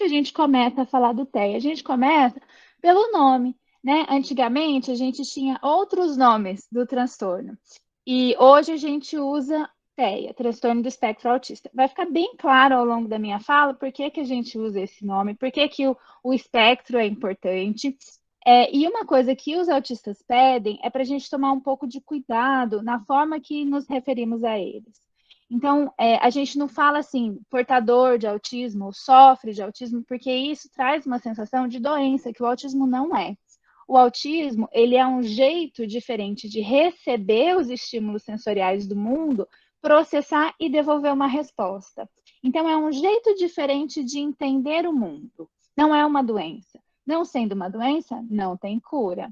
gente começa a falar do TEA? A gente começa pelo nome, né? Antigamente, a gente tinha outros nomes do transtorno. E hoje a gente usa TEA, transtorno do espectro autista. Vai ficar bem claro ao longo da minha fala por que, que a gente usa esse nome, por que, que o espectro é importante. E uma coisa que os autistas pedem é para a gente tomar um pouco de cuidado na forma que nos referimos a eles. Então, a gente não fala assim, portador de autismo, ou sofre de autismo, porque isso traz uma sensação de doença, que o autismo não é. O autismo, ele é um jeito diferente de receber os estímulos sensoriais do mundo, processar e devolver uma resposta. Então, é um jeito diferente de entender o mundo. Não é uma doença. Não sendo uma doença, não tem cura.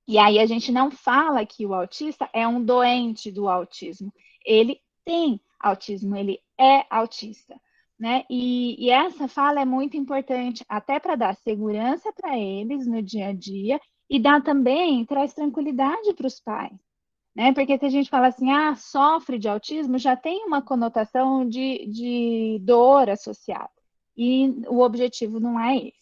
E aí a gente não fala que o autista é um doente do autismo. Ele tem autismo, ele é autista. Né? E essa fala é muito importante, até para dar segurança para eles no dia a dia e dar também, traz tranquilidade para os pais. Né? Porque se a gente fala assim, sofre de autismo, já tem uma conotação de dor associada. E o objetivo não é esse.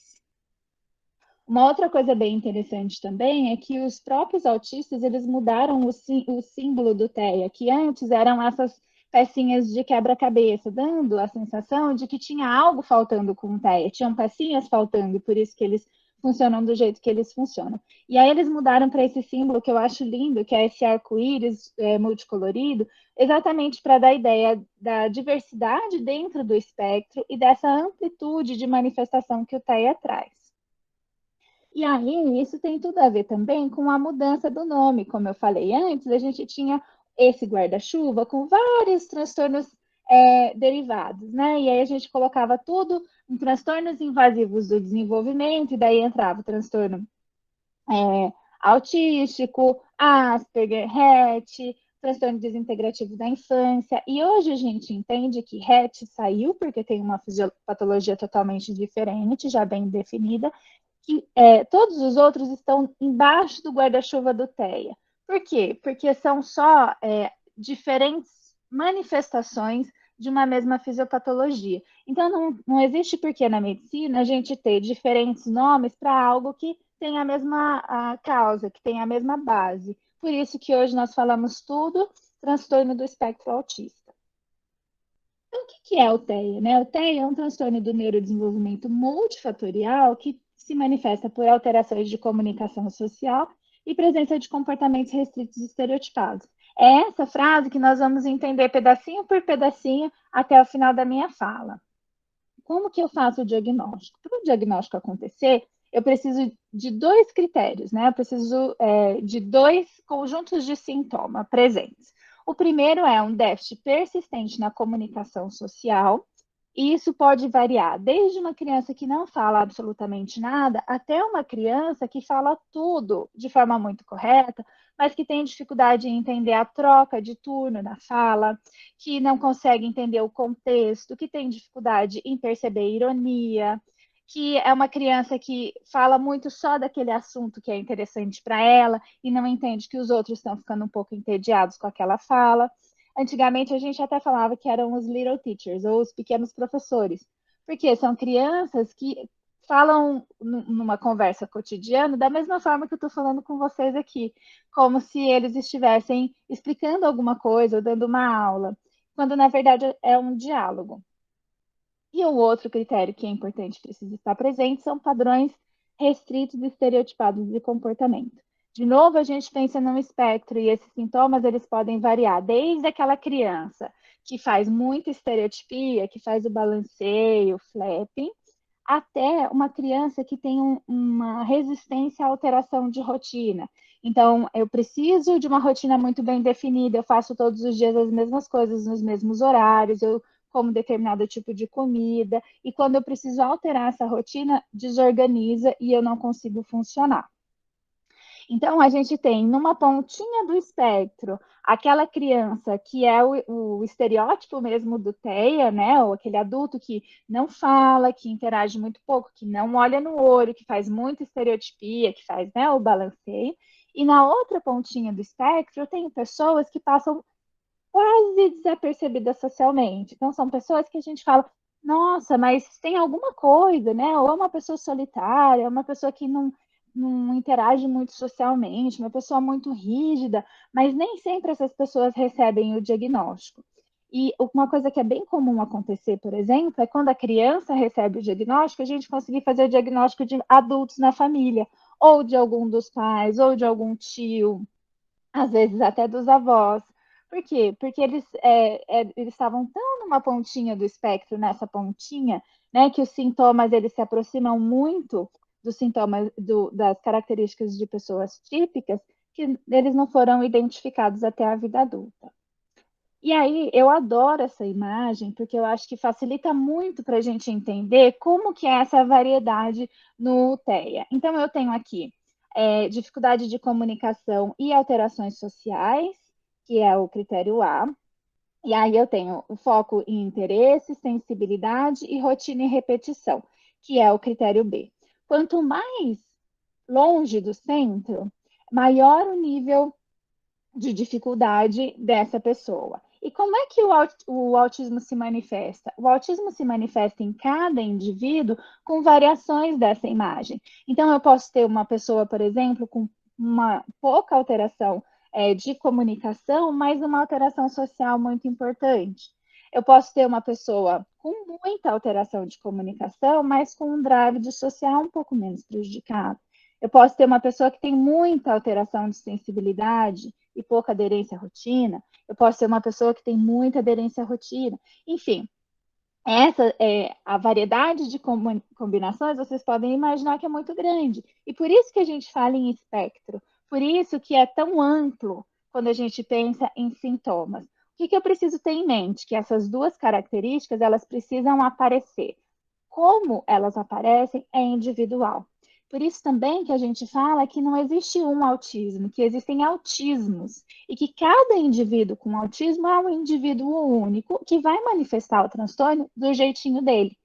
Uma outra coisa bem interessante também é que os próprios autistas eles mudaram o símbolo do TEA, que antes eram essas pecinhas de quebra-cabeça, dando a sensação de que tinha algo faltando com o TEA, tinham pecinhas faltando, e por isso que eles funcionam do jeito que eles funcionam. E aí eles mudaram para esse símbolo que eu acho lindo, que é esse arco-íris multicolorido, exatamente para dar a ideia da diversidade dentro do espectro e dessa amplitude de manifestação que o TEA traz. E aí, isso tem tudo a ver também com a mudança do nome. Como eu falei antes, a gente tinha esse guarda-chuva com vários transtornos derivados, né? E aí a gente colocava tudo em transtornos invasivos do desenvolvimento, e daí entrava o transtorno autístico, Asperger, Rett, transtorno desintegrativo da infância. E hoje a gente entende que Rett saiu porque tem uma fisiopatologia totalmente diferente, já bem definida, que todos os outros estão embaixo do guarda-chuva do TEA. Por quê? Porque são só diferentes manifestações de uma mesma fisiopatologia. Então, não existe porquê na medicina a gente ter diferentes nomes para algo que tem a mesma causa, que tem a mesma base. Por isso que hoje nós falamos tudo transtorno do espectro autista. Então, o que é o TEA? Né? O TEA é um transtorno do neurodesenvolvimento multifatorial que se manifesta por alterações de comunicação social e presença de comportamentos restritos e estereotipados. É essa frase que nós vamos entender pedacinho por pedacinho até o final da minha fala. Como que eu faço o diagnóstico? Para o diagnóstico acontecer, eu preciso de dois critérios, né? Eu preciso de dois conjuntos de sintomas presentes. O primeiro é um déficit persistente na comunicação social, e isso pode variar desde uma criança que não fala absolutamente nada, até uma criança que fala tudo de forma muito correta, mas que tem dificuldade em entender a troca de turno na fala, que não consegue entender o contexto, que tem dificuldade em perceber ironia, que é uma criança que fala muito só daquele assunto que é interessante para ela e não entende que os outros estão ficando um pouco entediados com aquela fala. Antigamente a gente até falava que eram os little teachers, ou os pequenos professores, porque são crianças que falam numa conversa cotidiana da mesma forma que eu estou falando com vocês aqui, como se eles estivessem explicando alguma coisa ou dando uma aula, quando na verdade é um diálogo. E o outro critério que é importante, precisa estar presente, são padrões restritos e estereotipados de comportamento. De novo, a gente pensa num espectro e esses sintomas eles podem variar desde aquela criança que faz muita estereotipia, que faz o balanceio, o flapping, até uma criança que tem uma resistência à alteração de rotina. Então, eu preciso de uma rotina muito bem definida, eu faço todos os dias as mesmas coisas nos mesmos horários, eu como determinado tipo de comida, e quando eu preciso alterar essa rotina, desorganiza e eu não consigo funcionar. Então, a gente tem numa pontinha do espectro aquela criança que é o estereótipo mesmo do TEA, né? Ou aquele adulto que não fala, que interage muito pouco, que não olha no olho, que faz muita estereotipia, que faz, né, o balanceio. E na outra pontinha do espectro, eu tenho pessoas que passam quase desapercebidas socialmente. Então, são pessoas que a gente fala, nossa, mas tem alguma coisa, né? Ou é uma pessoa solitária, é uma pessoa que não interage muito socialmente, uma pessoa muito rígida, mas nem sempre essas pessoas recebem o diagnóstico. E uma coisa que é bem comum acontecer, por exemplo, é quando a criança recebe o diagnóstico, a gente conseguir fazer o diagnóstico de adultos na família, ou de algum dos pais, ou de algum tio, às vezes até dos avós. Por quê? Porque eles estavam tão numa pontinha do espectro, nessa pontinha, né, que os sintomas eles se aproximam muito dos sintomas das características de pessoas típicas, que eles não foram identificados até a vida adulta. E aí, eu adoro essa imagem, porque eu acho que facilita muito para a gente entender como que é essa variedade no TEA. Então, eu tenho aqui dificuldade de comunicação e alterações sociais, que é o critério A. E aí eu tenho o foco em interesse, sensibilidade e rotina e repetição, que é o critério B. Quanto mais longe do centro, maior o nível de dificuldade dessa pessoa. E como é que o autismo se manifesta? O autismo se manifesta em cada indivíduo com variações dessa imagem. Então, eu posso ter uma pessoa, por exemplo, com uma pouca alteração de comunicação, mas uma alteração social muito importante. Eu posso ter uma pessoa com muita alteração de comunicação, mas com um drive de social um pouco menos prejudicado. Eu posso ter uma pessoa que tem muita alteração de sensibilidade e pouca aderência à rotina. Eu posso ser uma pessoa que tem muita aderência à rotina. Enfim, essa é a variedade de combinações, vocês podem imaginar que é muito grande. E por isso que a gente fala em espectro, por isso que é tão amplo quando a gente pensa em sintomas. O que eu preciso ter em mente? Que essas duas características, elas precisam aparecer. Como elas aparecem é individual. Por isso também que a gente fala que não existe um autismo, que existem autismos, e que cada indivíduo com autismo é um indivíduo único que vai manifestar o transtorno do jeitinho dele.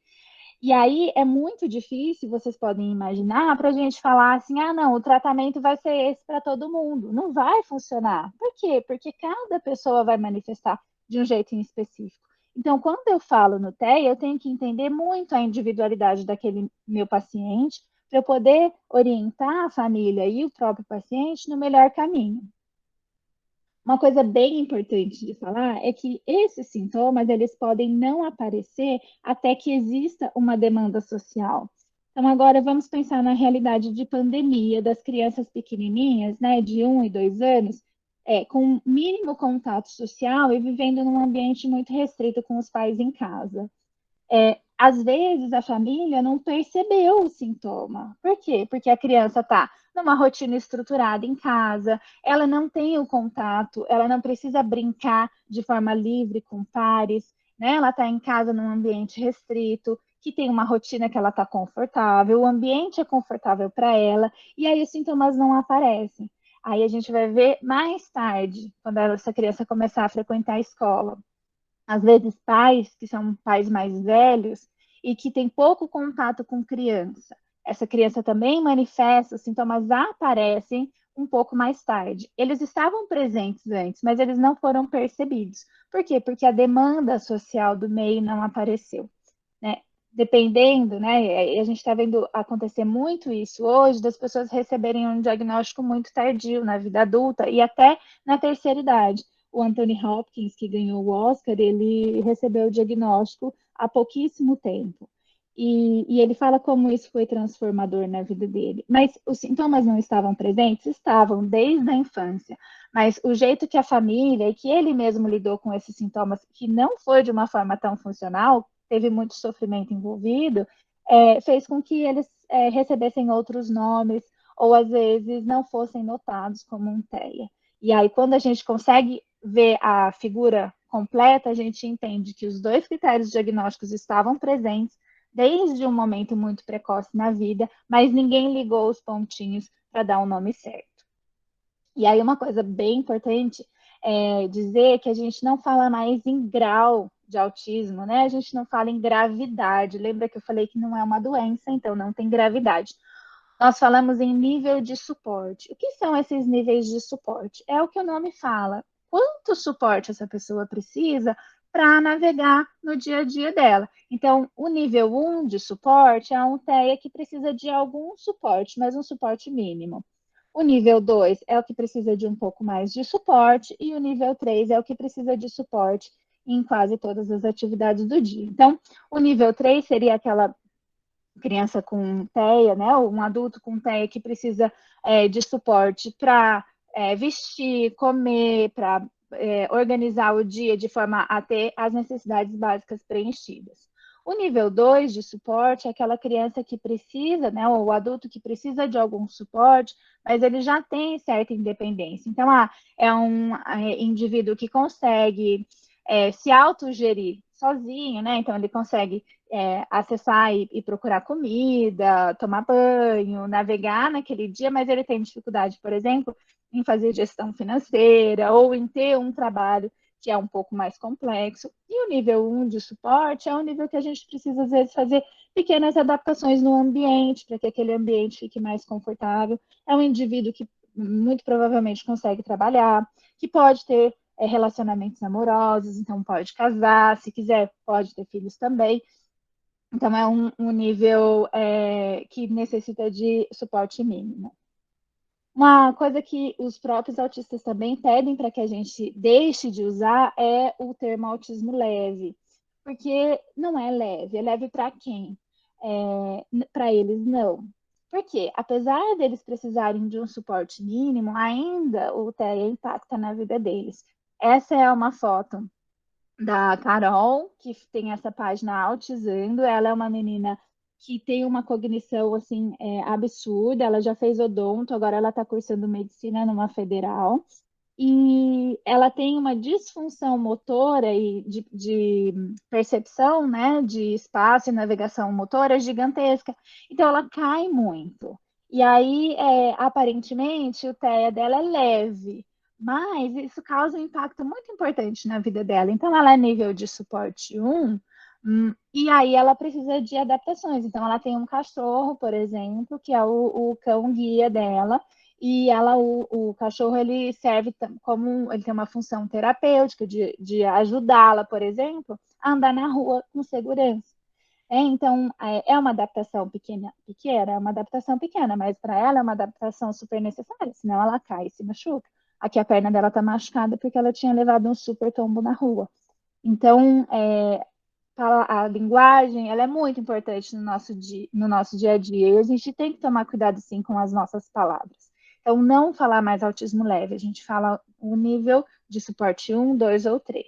E aí é muito difícil, vocês podem imaginar, para a gente falar assim: ah, não, o tratamento vai ser esse para todo mundo. Não vai funcionar. Por quê? Porque cada pessoa vai manifestar de um jeito em específico. Então, quando eu falo no TEA, eu tenho que entender muito a individualidade daquele meu paciente para eu poder orientar a família e o próprio paciente no melhor caminho. Uma coisa bem importante de falar é que esses sintomas eles podem não aparecer até que exista uma demanda social. Então, agora vamos pensar na realidade de pandemia das crianças pequenininhas, né, de 1 e 2 anos, com mínimo contato social e vivendo num ambiente muito restrito com os pais em casa. Às vezes a família não percebeu o sintoma. Por quê? Porque a criança está numa rotina estruturada em casa, ela não tem o contato, ela não precisa brincar de forma livre com pares, né? Ela está em casa num ambiente restrito, que tem uma rotina que ela está confortável, o ambiente é confortável para ela, e aí os sintomas não aparecem. Aí a gente vai ver mais tarde, quando essa criança começar a frequentar a escola, às vezes pais que são pais mais velhos e que têm pouco contato com criança. Essa criança também manifesta, os sintomas aparecem um pouco mais tarde. Eles estavam presentes antes, mas eles não foram percebidos. Por quê? Porque a demanda social do meio não apareceu, né? Dependendo, né? A gente está vendo acontecer muito isso hoje, das pessoas receberem um diagnóstico muito tardio na vida adulta e até na terceira idade. O Anthony Hopkins, que ganhou o Oscar, ele recebeu o diagnóstico há pouquíssimo tempo. E ele fala como isso foi transformador na vida dele. Mas os sintomas não estavam presentes? Estavam, desde a infância. Mas o jeito que a família e que ele mesmo lidou com esses sintomas, que não foi de uma forma tão funcional, teve muito sofrimento envolvido, fez com que eles recebessem outros nomes ou às vezes não fossem notados como um TEA. E aí, quando a gente consegue ver a figura completa, a gente entende que os dois critérios diagnósticos estavam presentes desde um momento muito precoce na vida, mas ninguém ligou os pontinhos para dar o nome certo. E aí, uma coisa bem importante é dizer que a gente não fala mais em grau de autismo, né? A gente não fala em gravidade. Lembra que eu falei que não é uma doença, então não tem gravidade. Nós falamos em nível de suporte. O que são esses níveis de suporte? É o que o nome fala. Quanto suporte essa pessoa precisa para navegar no dia a dia dela. Então, o nível 1 de suporte é um TEA que precisa de algum suporte, mas um suporte mínimo. O nível 2 é o que precisa de um pouco mais de suporte, e o nível 3 é o que precisa de suporte em quase todas as atividades do dia. Então, o nível 3 seria aquela criança com TEA, né, ou um adulto com TEA que precisa de suporte para vestir, comer, para organizar o dia de forma a ter as necessidades básicas preenchidas. O nível 2 de suporte é aquela criança que precisa, né, ou o adulto que precisa de algum suporte, mas ele já tem certa independência. Então, é um indivíduo que consegue se autogerir sozinho, né? Então, ele consegue acessar e procurar comida, tomar banho, navegar naquele dia, mas ele tem dificuldade, por exemplo, em fazer gestão financeira ou em ter um trabalho que é um pouco mais complexo. E o nível 1 de suporte é o nível que a gente precisa, às vezes, fazer pequenas adaptações no ambiente, para que aquele ambiente fique mais confortável. É um indivíduo que muito provavelmente consegue trabalhar, que pode ter relacionamentos amorosos, então pode casar, se quiser, pode ter filhos também. Então, é um nível que necessita de suporte mínimo. Uma coisa que os próprios autistas também pedem para que a gente deixe de usar é o termo autismo leve, porque não é leve. É leve para quem? Para eles, não. Por quê? Apesar deles precisarem de um suporte mínimo, ainda o TEA impacta na vida deles. Essa é uma foto da Carol, que tem essa página Autizando. Ela é uma menina que tem uma cognição assim absurda. Ela já fez odonto, agora ela está cursando medicina numa federal. E ela tem uma disfunção motora e de percepção, né, de espaço e navegação motora gigantesca. Então, ela cai muito. E aí, aparentemente, o TEA dela é leve, mas isso causa um impacto muito importante na vida dela. Então, ela é nível de suporte 1, e aí ela precisa de adaptações. Então, ela tem um cachorro, por exemplo, que é o cão guia dela, e o cachorro ele serve como ele tem uma função terapêutica de ajudá-la, por exemplo, a andar na rua com segurança. Então, é uma adaptação pequena, é uma adaptação pequena, mas para ela é uma adaptação super necessária, senão ela cai e se machuca. Aqui a perna dela está machucada porque ela tinha levado um super tombo na rua. Então, a linguagem ela é muito importante no nosso dia a dia, e a gente tem que tomar cuidado, sim, com as nossas palavras. Então, não falar mais autismo leve, a gente fala o nível de suporte 1, 2 ou 3.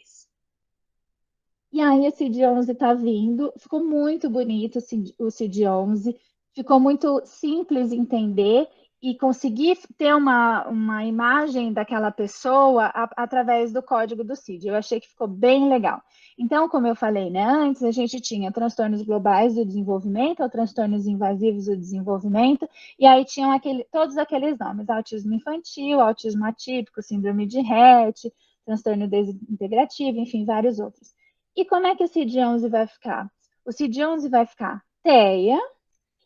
E aí, esse CID 11 está vindo, ficou muito bonito o CID 11, ficou muito simples entender e conseguir ter uma imagem daquela pessoa através do código do CID. Eu achei que ficou bem legal. Então, como eu falei, né, antes, a gente tinha transtornos globais do desenvolvimento, ou transtornos invasivos do desenvolvimento, e aí tinham todos aqueles nomes: autismo infantil, autismo atípico, síndrome de Rett, transtorno desintegrativo, enfim, vários outros. E como é que o CID-11 vai ficar? O CID-11 vai ficar TEA,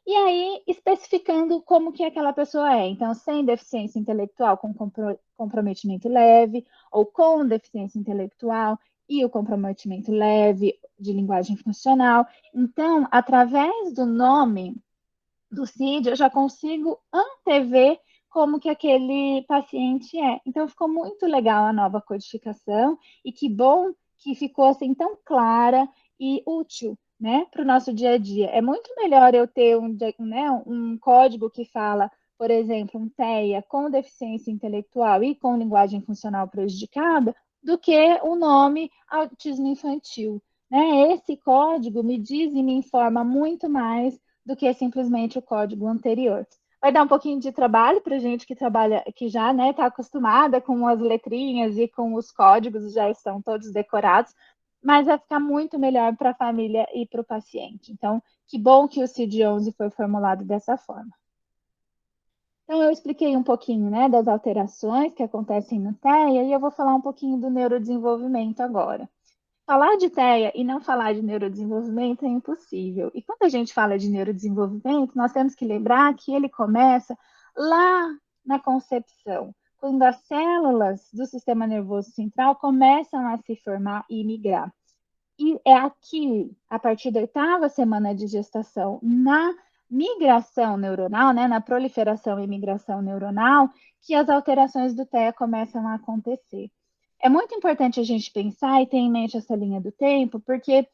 e aí especificando como que aquela pessoa é. Então, sem deficiência intelectual com comprometimento leve, ou com deficiência intelectual e o comprometimento leve de linguagem funcional. Então, através do nome do CID, eu já consigo antever como que aquele paciente é. Então, ficou muito legal a nova codificação, e que bom que ficou assim tão clara e útil, né, para o nosso dia a dia. É muito melhor eu ter um código que fala, por exemplo, um TEA com deficiência intelectual e com linguagem funcional prejudicada, do que o nome autismo infantil. Né? Esse código me diz e me informa muito mais do que simplesmente o código anterior. Vai dar um pouquinho de trabalho para gente que trabalha, que já está acostumada com as letrinhas e com os códigos, já estão todos decorados, mas vai ficar muito melhor para a família e para o paciente. Então, que bom que o CID-11 foi formulado dessa forma. Então, eu expliquei um pouquinho, né, das alterações que acontecem no TEA, e eu vou falar um pouquinho do neurodesenvolvimento agora. Falar de TEA e não falar de neurodesenvolvimento é impossível. E quando a gente fala de neurodesenvolvimento, nós temos que lembrar que ele começa lá na concepção, quando as células do sistema nervoso central começam a se formar e migrar. E é aqui, a partir da 8ª semana de gestação, na migração neuronal, né, na proliferação e migração neuronal, que as alterações do TEA começam a acontecer. É muito importante a gente pensar e ter em mente essa linha do tempo, porque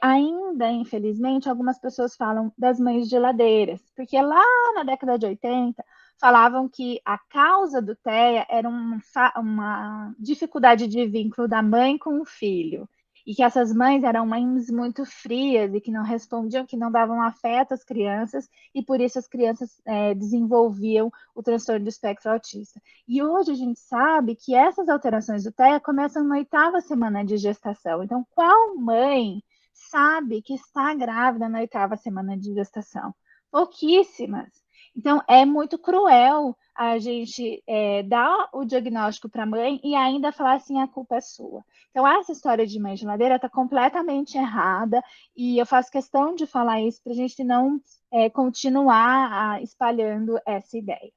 ainda, infelizmente, algumas pessoas falam das mães geladeiras, porque lá na década de 80 falavam que a causa do TEA era uma dificuldade de vínculo da mãe com o filho e que essas mães eram mães muito frias e que não respondiam, que não davam afeto às crianças, e por isso as crianças desenvolviam o transtorno do espectro autista. E hoje a gente sabe que essas alterações do TEA começam na 8ª semana de gestação. Então, qual mãe sabe que está grávida na 8ª semana de gestação? Pouquíssimas. Então, é muito cruel a gente dar o diagnóstico para a mãe e ainda falar assim, a culpa é sua. Então, essa história de mãe geladeira está completamente errada e eu faço questão de falar isso para a gente não continuar espalhando essa ideia.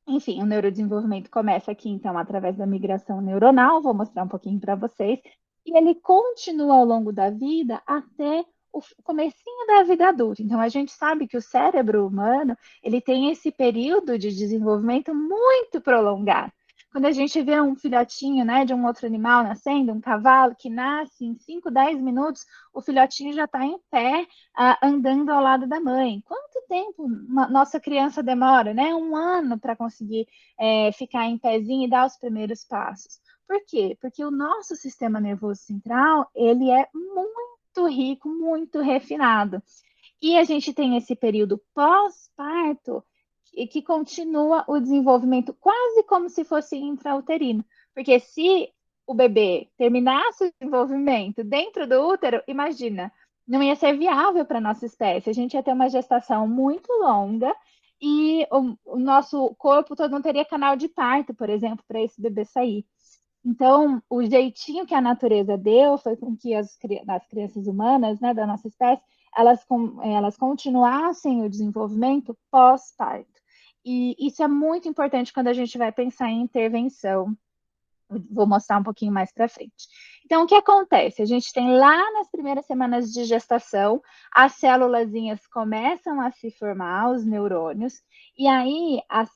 Enfim, o neurodesenvolvimento começa aqui, então, através da migração neuronal, vou mostrar um pouquinho para vocês, e ele continua ao longo da vida até o comecinho da vida adulta. Então, a gente sabe que o cérebro humano, ele tem esse período de desenvolvimento muito prolongado. Quando a gente vê um filhotinho, né, de um outro animal nascendo, um cavalo que nasce em 5, 10 minutos, o filhotinho já está em pé, andando ao lado da mãe. Quanto tempo nossa criança demora, né? 1 ano para conseguir ficar em pezinho e dar os primeiros passos. Por quê? Porque o nosso sistema nervoso central, ele é muito rico, muito refinado. E a gente tem esse período pós-parto que continua o desenvolvimento quase como se fosse intrauterino. Porque se o bebê terminasse o desenvolvimento dentro do útero, imagina, não ia ser viável para a nossa espécie. A gente ia ter uma gestação muito longa e o nosso corpo todo não teria canal de parto, por exemplo, para esse bebê sair. Então, o jeitinho que a natureza deu foi com que as crianças humanas, né, da nossa espécie, elas continuassem o desenvolvimento pós-parto. E isso é muito importante quando a gente vai pensar em intervenção. Vou mostrar um pouquinho mais para frente. Então, o que acontece? A gente tem lá nas primeiras semanas de gestação, as célulazinhas começam a se formar, os neurônios, e aí as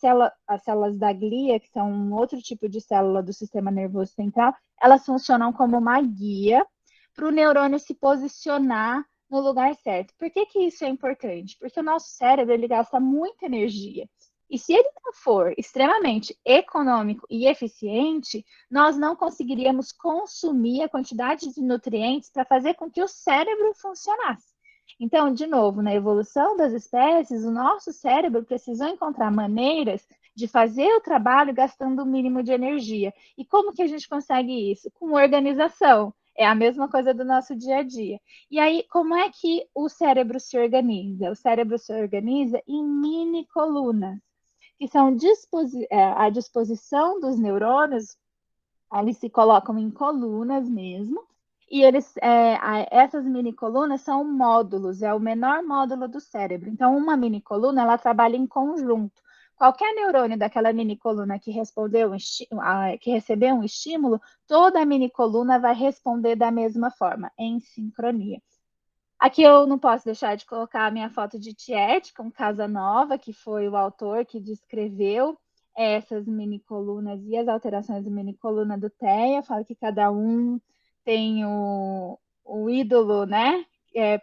células da glia, que são um outro tipo de célula do sistema nervoso central, elas funcionam como uma guia para o neurônio se posicionar no lugar certo. Por que isso é importante? Porque o nosso cérebro ele gasta muita energia. E se ele não for extremamente econômico e eficiente, nós não conseguiríamos consumir a quantidade de nutrientes para fazer com que o cérebro funcionasse. Então, de novo, na evolução das espécies, o nosso cérebro precisou encontrar maneiras de fazer o trabalho gastando o mínimo de energia. E como que a gente consegue isso? Com organização. É a mesma coisa do nosso dia a dia. E aí, como é que o cérebro se organiza? O cérebro se organiza em mini colunas, que são à disposição dos neurônios. Eles se colocam em colunas mesmo, e essas mini colunas são módulos, é o menor módulo do cérebro. Então, uma mini coluna, ela trabalha em conjunto. Qualquer neurônio daquela mini coluna que recebeu um estímulo, toda a mini coluna vai responder da mesma forma, em sincronia. Aqui eu não posso deixar de colocar a minha foto de Tiete com Casanova, que foi o autor que descreveu essas mini colunas e as alterações da mini coluna do TEA. Fala que cada um tem o ídolo, né?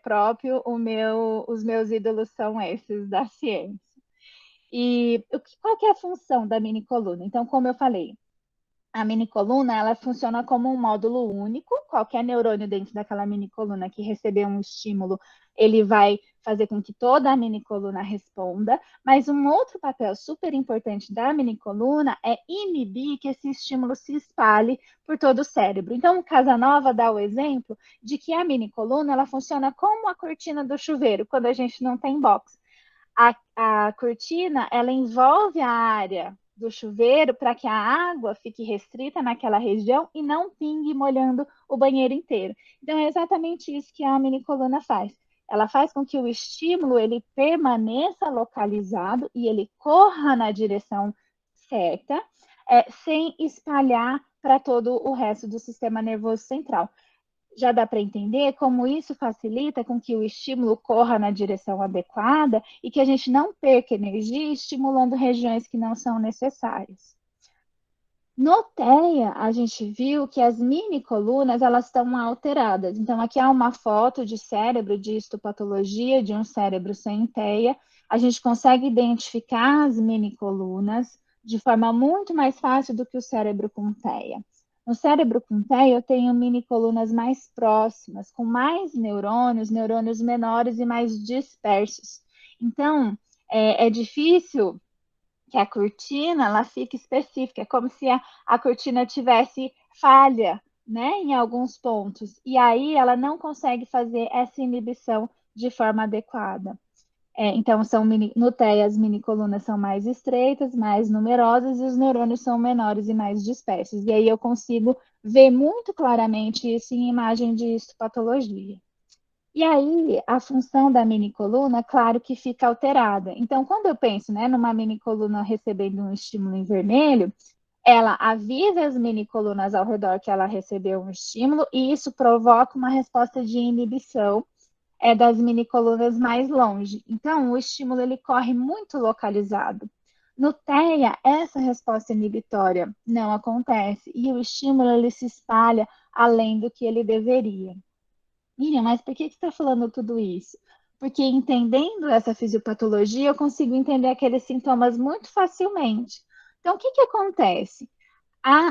Próprio. Os meus ídolos são esses da ciência. E qual que é a função da mini coluna? Então, como eu falei, a mini coluna ela funciona como um módulo único. Qualquer neurônio dentro daquela mini coluna que receber um estímulo, ele vai fazer com que toda a mini coluna responda. Mas um outro papel super importante da mini coluna é inibir que esse estímulo se espalhe por todo o cérebro. Então, o Casanova dá o exemplo de que a mini coluna ela funciona como a cortina do chuveiro quando a gente não tem box. A cortina ela envolve a área do chuveiro para que a água fique restrita naquela região e não pingue molhando o banheiro inteiro. Então é exatamente isso que a minicoluna faz. Ela faz com que o estímulo ele permaneça localizado e ele corra na direção certa, sem espalhar para todo o resto do sistema nervoso central. já dá para entender como isso facilita com que o estímulo corra na direção adequada e que a gente não perca energia estimulando regiões que não são necessárias. No TEA, a gente viu que as mini colunas elas estão alteradas. Então, aqui há uma foto de cérebro de histopatologia de um cérebro sem TEA. A gente consegue identificar as mini colunas de forma muito mais fácil do que o cérebro com TEA. No cérebro com TEA, eu tenho mini colunas mais próximas, com mais neurônios, neurônios menores e mais dispersos. Então, é difícil que a cortina ela fica específica, é como se a cortina tivesse falha, né, em alguns pontos, e aí ela não consegue fazer essa inibição de forma adequada. Então, no TEA, as minicolunas são mais estreitas, mais numerosas, e os neurônios são menores e mais dispersos. E aí eu consigo ver muito claramente isso em imagem de histopatologia. E aí, a função da minicoluna, claro que fica alterada. Então, quando eu penso, né, numa minicoluna recebendo um estímulo em vermelho, ela avisa as minicolunas ao redor que ela recebeu um estímulo e isso provoca uma resposta de inibição das minicolunas mais longe. Então, o estímulo ele corre muito localizado. No TEA, essa resposta inibitória não acontece e o estímulo ele se espalha além do que ele deveria. Miriam, mas por que você está falando tudo isso? Porque entendendo essa fisiopatologia, eu consigo entender aqueles sintomas muito facilmente. Então, o que acontece?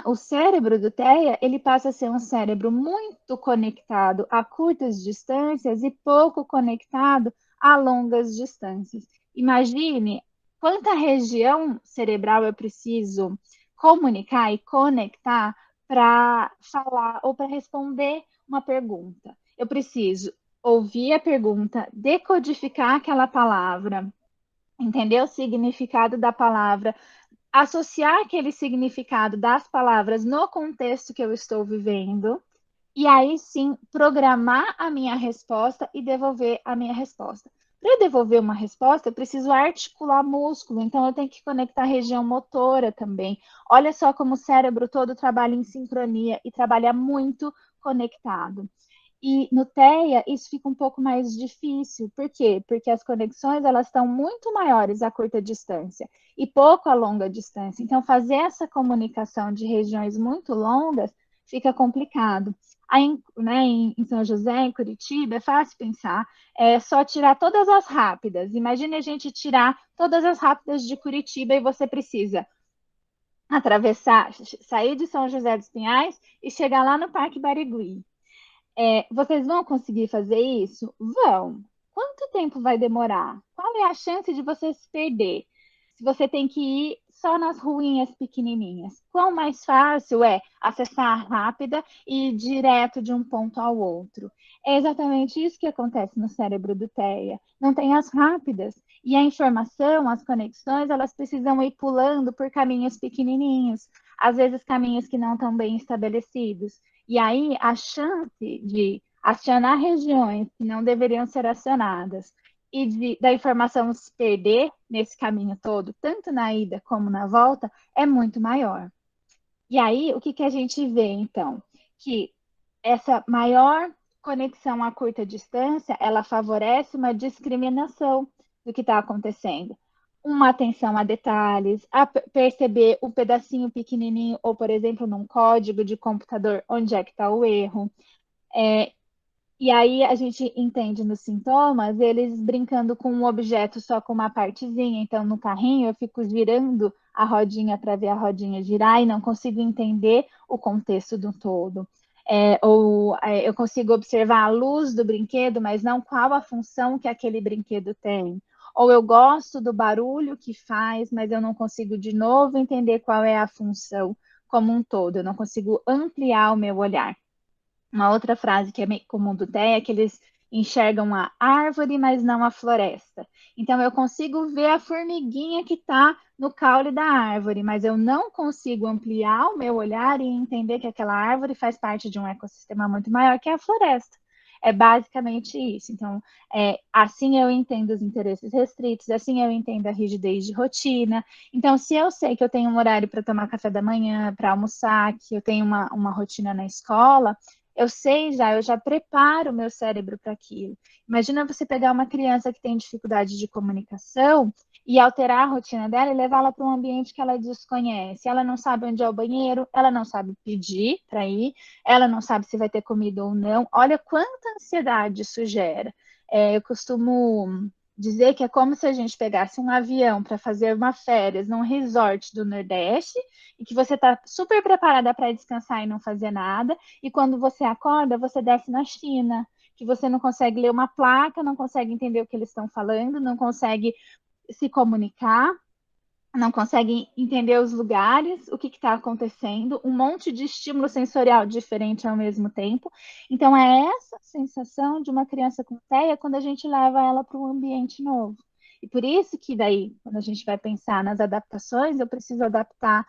O cérebro do TEA, ele passa a ser um cérebro muito conectado a curtas distâncias e pouco conectado a longas distâncias. Imagine quanta região cerebral eu preciso comunicar e conectar para falar ou para responder uma pergunta. Eu preciso ouvir a pergunta, decodificar aquela palavra, entender o significado da palavra, associar aquele significado das palavras no contexto que eu estou vivendo, e aí sim programar a minha resposta e devolver a minha resposta. Para eu devolver uma resposta, eu preciso articular músculo, então eu tenho que conectar a região motora também. Olha só como o cérebro todo trabalha em sincronia e trabalha muito conectado. E no TEA isso fica um pouco mais difícil. Por quê? Porque as conexões elas estão muito maiores a curta distância e pouco a longa distância. Então, fazer essa comunicação de regiões muito longas fica complicado. Aí, né, em São José, em Curitiba, é fácil pensar, é só tirar todas as rápidas. Imagine a gente tirar todas as rápidas de Curitiba e você precisa atravessar, sair de São José dos Pinhais e chegar lá no Parque Barigui. Vocês vão conseguir fazer isso? Vão. Quanto tempo vai demorar? Qual é a chance de você se perder? Se você tem que ir só nas ruinhas pequenininhas. Quão mais fácil é acessar rápida e ir direto de um ponto ao outro? É exatamente isso que acontece no cérebro do TEA. Não tem as rápidas. E a informação, as conexões, elas precisam ir pulando por caminhos pequenininhos. Às vezes caminhos que não estão bem estabelecidos. E aí, a chance de acionar regiões que não deveriam ser acionadas e da informação se perder nesse caminho todo, tanto na ida como na volta, é muito maior. E aí, o que a gente vê, então? Que essa maior conexão a curta distância, ela favorece uma discriminação do que está acontecendo. Uma atenção a detalhes, a perceber um pedacinho pequenininho, ou, por exemplo, num código de computador, onde é que está o erro. E aí a gente entende nos sintomas eles brincando com um objeto só com uma partezinha. Então, no carrinho, eu fico girando a rodinha para ver a rodinha girar e não consigo entender o contexto do todo. Eu consigo observar a luz do brinquedo, mas não qual a função que aquele brinquedo tem. Ou eu gosto do barulho que faz, mas eu não consigo de novo entender qual é a função como um todo. Eu não consigo ampliar o meu olhar. Uma outra frase que é meio comum do TEA é que eles enxergam a árvore, mas não a floresta. Então, eu consigo ver a formiguinha que está no caule da árvore, mas eu não consigo ampliar o meu olhar e entender que aquela árvore faz parte de um ecossistema muito maior que a floresta. É basicamente isso. Então, assim eu entendo os interesses restritos, assim eu entendo a rigidez de rotina. Então, se eu sei que eu tenho um horário para tomar café da manhã, para almoçar, que eu tenho uma rotina na escola, Eu sei já, eu já preparo o meu cérebro para aquilo. Imagina você pegar uma criança que tem dificuldade de comunicação e alterar a rotina dela e levá-la para um ambiente que ela desconhece. Ela não sabe onde é o banheiro, ela não sabe pedir para ir, ela não sabe se vai ter comida ou não. Olha quanta ansiedade isso gera. Eu costumo dizer que é como se a gente pegasse um avião para fazer uma férias num resort do Nordeste e que você está super preparada para descansar e não fazer nada, e quando você acorda, você desce na China, que você não consegue ler uma placa, não consegue entender o que eles estão falando, não consegue se comunicar, não consegue entender os lugares, o que está acontecendo, um monte de estímulo sensorial diferente ao mesmo tempo. Então, é essa sensação de uma criança com TEA quando a gente leva ela para um ambiente novo. E por isso que daí, quando a gente vai pensar nas adaptações, eu preciso adaptar,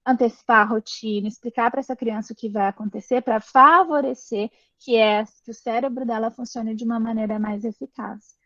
antecipar a rotina, explicar para essa criança o que vai acontecer para favorecer que o cérebro dela funcione de uma maneira mais eficaz.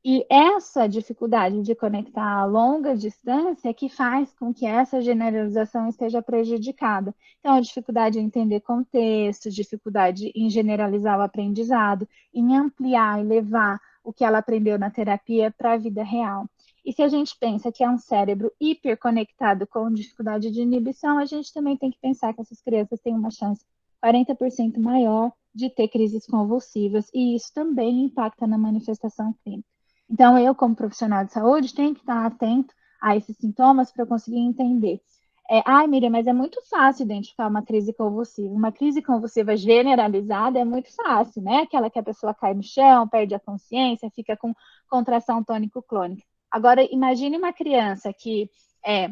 E essa dificuldade de conectar a longa distância é que faz com que essa generalização esteja prejudicada. Então, a dificuldade em entender contexto, dificuldade em generalizar o aprendizado, em ampliar e levar o que ela aprendeu na terapia para a vida real. E se a gente pensa que é um cérebro hiperconectado com dificuldade de inibição, a gente também tem que pensar que essas crianças têm uma chance 40% maior de ter crises convulsivas, e isso também impacta na manifestação clínica. Então, eu, como profissional de saúde, tenho que estar atento a esses sintomas para conseguir entender. Ai, Miriam, mas é muito fácil identificar uma crise convulsiva. Uma crise convulsiva generalizada é muito fácil, né? Aquela que a pessoa cai no chão, perde a consciência, fica com contração tônico-clônica. Agora, imagine uma criança que é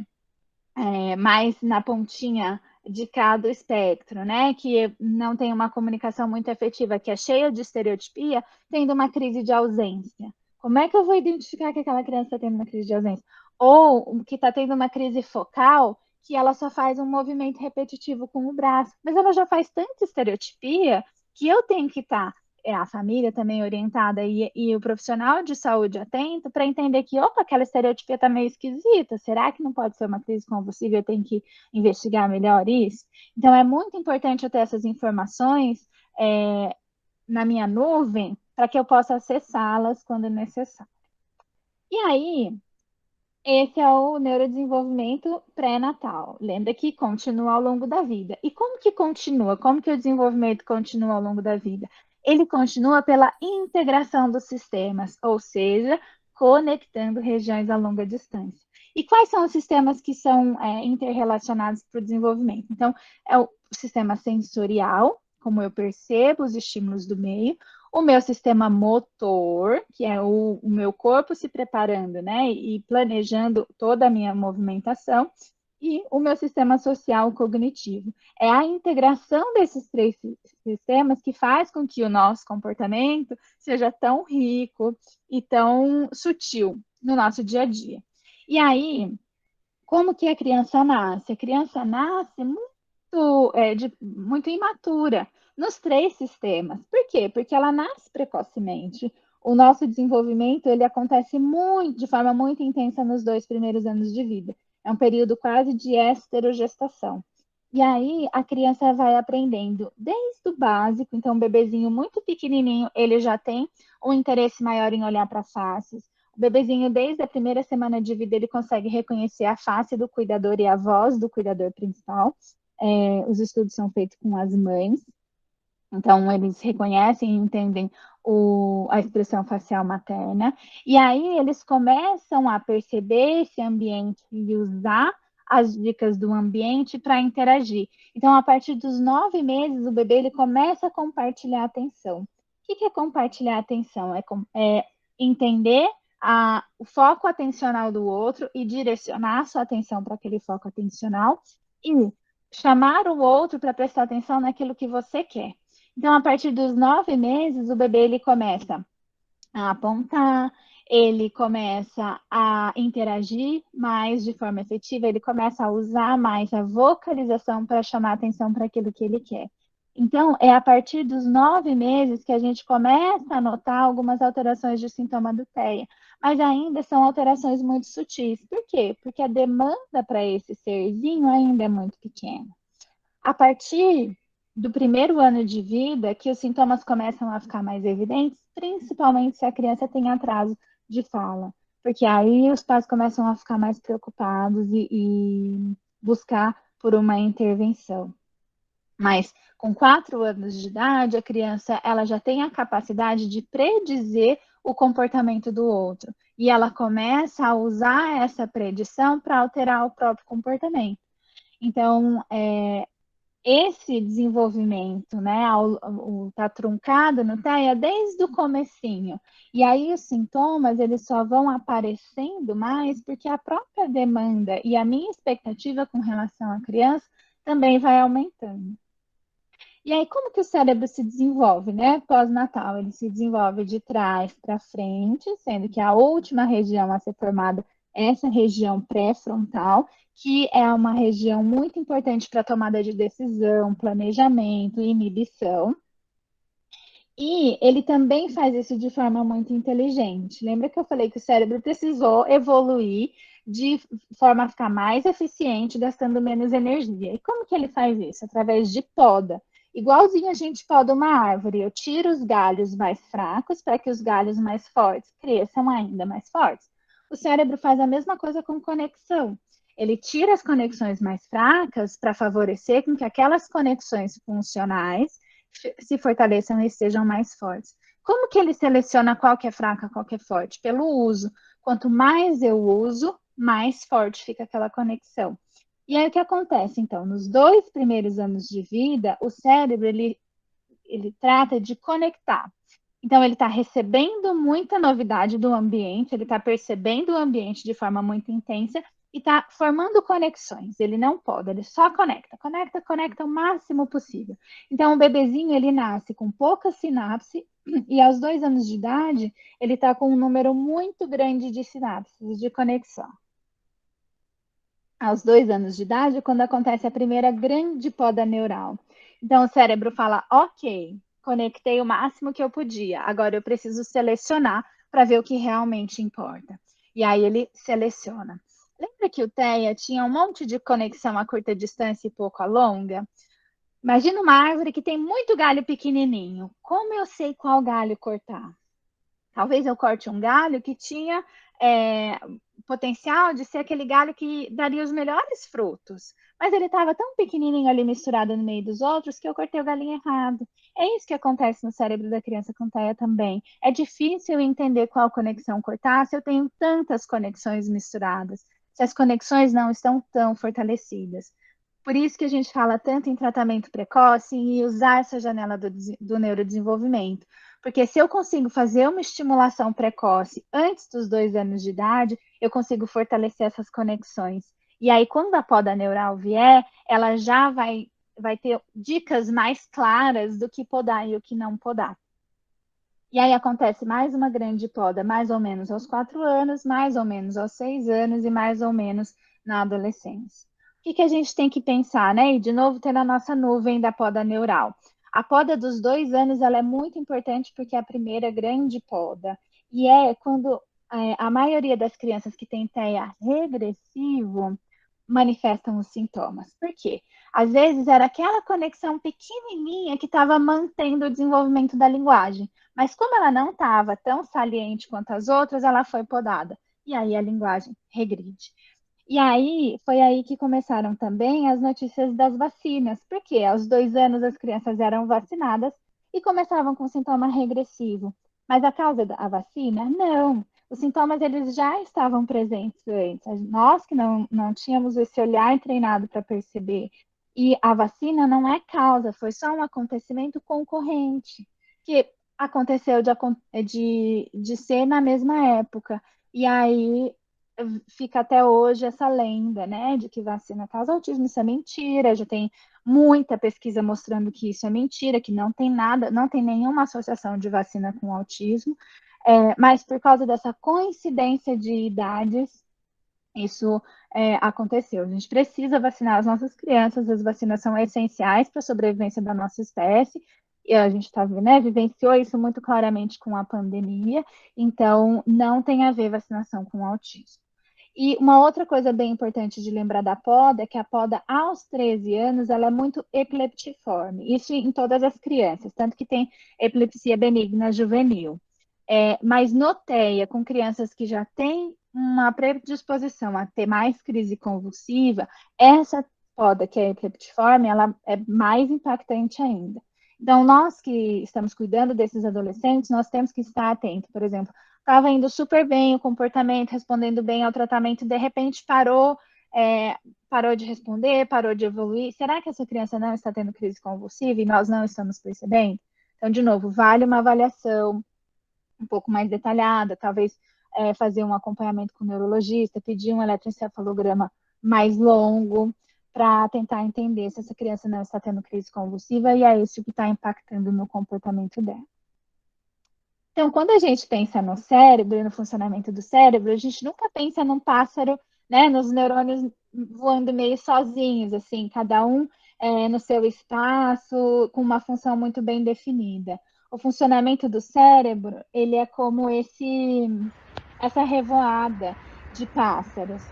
mais na pontinha de cada espectro, né? Que não tem uma comunicação muito efetiva, que é cheia de estereotipia, tendo uma crise de ausência. Como é que eu vou identificar que aquela criança está tendo uma crise de ausência? Ou que está tendo uma crise focal, que ela só faz um movimento repetitivo com o braço, mas ela já faz tanta estereotipia que eu tenho que estar a família também orientada e o profissional de saúde atento para entender que, opa, aquela estereotipia está meio esquisita, será que não pode ser uma crise convulsiva? Eu tenho que investigar melhor isso? Então, é muito importante eu ter essas informações na minha nuvem para que eu possa acessá-las quando necessário. E aí, esse é o neurodesenvolvimento pré-natal. Lembra que continua ao longo da vida. E como que continua? Como que o desenvolvimento continua ao longo da vida? Ele continua pela integração dos sistemas, ou seja, conectando regiões a longa distância. E quais são os sistemas que são interrelacionados para o desenvolvimento? Então, é o sistema sensorial, como eu percebo os estímulos do meio, o meu sistema motor, que é o meu corpo se preparando, né, e planejando toda a minha movimentação, e o meu sistema social cognitivo. É a integração desses três sistemas que faz com que o nosso comportamento seja tão rico e tão sutil no nosso dia a dia. E aí, como que a criança nasce? A criança nasce muito imatura nos três sistemas. Por quê? Porque ela nasce precocemente. O nosso desenvolvimento ele acontece de forma muito intensa nos 2 primeiros anos de vida. É um período quase de esterogestação. E aí a criança vai aprendendo desde o básico, então um bebezinho muito pequenininho, ele já tem um interesse maior em olhar para faces. O bebezinho, desde a primeira semana de vida, ele consegue reconhecer a face do cuidador e a voz do cuidador principal. Os estudos são feitos com as mães, então eles reconhecem e entendem a expressão facial materna, e aí eles começam a perceber esse ambiente e usar as dicas do ambiente para interagir. Então, a partir dos 9 meses, o bebê ele começa a compartilhar atenção. O que é compartilhar atenção? É entender o foco atencional do outro e direcionar a sua atenção para aquele foco atencional e chamar o outro para prestar atenção naquilo que você quer. Então, a partir dos 9 meses, o bebê ele começa a apontar, ele começa a interagir mais de forma efetiva, ele começa a usar mais a vocalização para chamar atenção para aquilo que ele quer. Então, é a partir dos 9 meses que a gente começa a notar algumas alterações de sintoma do TEA, mas ainda são alterações muito sutis. Por quê? Porque a demanda para esse serzinho ainda é muito pequena. A partir do primeiro ano de vida que os sintomas começam a ficar mais evidentes, principalmente se a criança tem atraso de fala, porque aí os pais começam a ficar mais preocupados e buscar por uma intervenção. Mas com 4 anos de idade, a criança ela já tem a capacidade de predizer o comportamento do outro. E ela começa a usar essa predição para alterar o próprio comportamento. Então, esse desenvolvimento, né, tá truncado no TEA desde o comecinho. E aí os sintomas, eles só vão aparecendo mais porque a própria demanda e a minha expectativa com relação à criança também vai aumentando. E aí, como que o cérebro se desenvolve, né? Pós-natal, ele se desenvolve de trás para frente, sendo que a última região a ser formada é essa região pré-frontal, que é uma região muito importante para tomada de decisão, planejamento e inibição. E ele também faz isso de forma muito inteligente. Lembra que eu falei que o cérebro precisou evoluir de forma a ficar mais eficiente, gastando menos energia. E como que ele faz isso? Através de poda. Igualzinho a gente poda uma árvore, eu tiro os galhos mais fracos para que os galhos mais fortes cresçam ainda mais fortes. O cérebro faz a mesma coisa com conexão. Ele tira as conexões mais fracas para favorecer com que aquelas conexões funcionais se fortaleçam e sejam mais fortes. Como que ele seleciona qual que é fraca, qual que é forte? Pelo uso. Quanto mais eu uso, mais forte fica aquela conexão. E aí o que acontece, então? Nos 2 primeiros anos de vida, o cérebro, ele trata de conectar. Então, ele está recebendo muita novidade do ambiente, ele está percebendo o ambiente de forma muito intensa e está formando conexões. Ele não pode, ele só conecta, conecta, conecta o máximo possível. Então, o bebezinho, ele nasce com pouca sinapse e aos 2 anos de idade, ele está com um número muito grande de sinapses, de conexão. Aos 2 anos de idade, quando acontece a primeira grande poda neural. Então, o cérebro fala, ok, conectei o máximo que eu podia, agora eu preciso selecionar para ver o que realmente importa. E aí ele seleciona. Lembra que o TEA tinha um monte de conexão a curta distância e pouco a longa? Imagina uma árvore que tem muito galho pequenininho. Como eu sei qual galho cortar? Talvez eu corte um galho que tinha potencial de ser aquele galho que daria os melhores frutos. Mas ele estava tão pequenininho ali misturado no meio dos outros que eu cortei o galinho errado. É isso que acontece no cérebro da criança com TEA também. É difícil entender qual conexão cortar se eu tenho tantas conexões misturadas, se as conexões não estão tão fortalecidas. Por isso que a gente fala tanto em tratamento precoce e usar essa janela do neurodesenvolvimento. Porque se eu consigo fazer uma estimulação precoce antes dos 2 anos de idade, eu consigo fortalecer essas conexões. E aí, quando a poda neural vier, ela já vai ter dicas mais claras do que podar e o que não podar. E aí acontece mais uma grande poda, mais ou menos aos 4 anos, mais ou menos aos 6 anos e mais ou menos na adolescência. O que a gente tem que pensar, né? E de novo ter na nossa nuvem da poda neural. A poda dos 2 anos ela é muito importante porque é a primeira grande poda. E é quando a maioria das crianças que tem TEA regressivo manifestam os sintomas. Por quê? Às vezes era aquela conexão pequenininha que estava mantendo o desenvolvimento da linguagem, mas como ela não estava tão saliente quanto as outras, ela foi podada. E aí a linguagem regride. E aí foi aí que começaram também as notícias das vacinas, porque aos 2 anos as crianças eram vacinadas e começavam com sintoma regressivo. Mas a causa da vacina? Não. Os sintomas eles já estavam presentes antes. Nós que não tínhamos esse olhar treinado para perceber. E a vacina não é causa, foi só um acontecimento concorrente, que aconteceu de ser na mesma época. E aí fica até hoje essa lenda, né, de que vacina causa autismo. Isso é mentira, já tem muita pesquisa mostrando que isso é mentira, que não tem nada, não tem nenhuma associação de vacina com autismo, mas por causa dessa coincidência de idades, isso aconteceu. A gente precisa vacinar as nossas crianças, as vacinas são essenciais para a sobrevivência da nossa espécie, e a gente tá, né, vivenciou isso muito claramente com a pandemia, então não tem a ver vacinação com autismo. E uma outra coisa bem importante de lembrar da poda é que a poda aos 13 anos ela é muito epileptiforme, isso em todas as crianças, tanto que tem epilepsia benigna juvenil. Mas no TEA, com crianças que já têm uma predisposição a ter mais crise convulsiva, essa poda que é epileptiforme, ela é mais impactante ainda. Então, nós que estamos cuidando desses adolescentes, nós temos que estar atentos. Por exemplo, estava indo super bem o comportamento, respondendo bem ao tratamento, de repente parou de responder, parou de evoluir. Será que essa criança não está tendo crise convulsiva e nós não estamos percebendo? Então, de novo, vale uma avaliação um pouco mais detalhada, talvez fazer um acompanhamento com o neurologista, pedir um eletroencefalograma mais longo para tentar entender se essa criança não está tendo crise convulsiva e é isso que está impactando no comportamento dela. Então, quando a gente pensa no cérebro e no funcionamento do cérebro, a gente nunca pensa num pássaro, né, nos neurônios voando meio sozinhos, assim, cada um no seu espaço, com uma função muito bem definida. O funcionamento do cérebro, ele é como essa revoada de pássaros.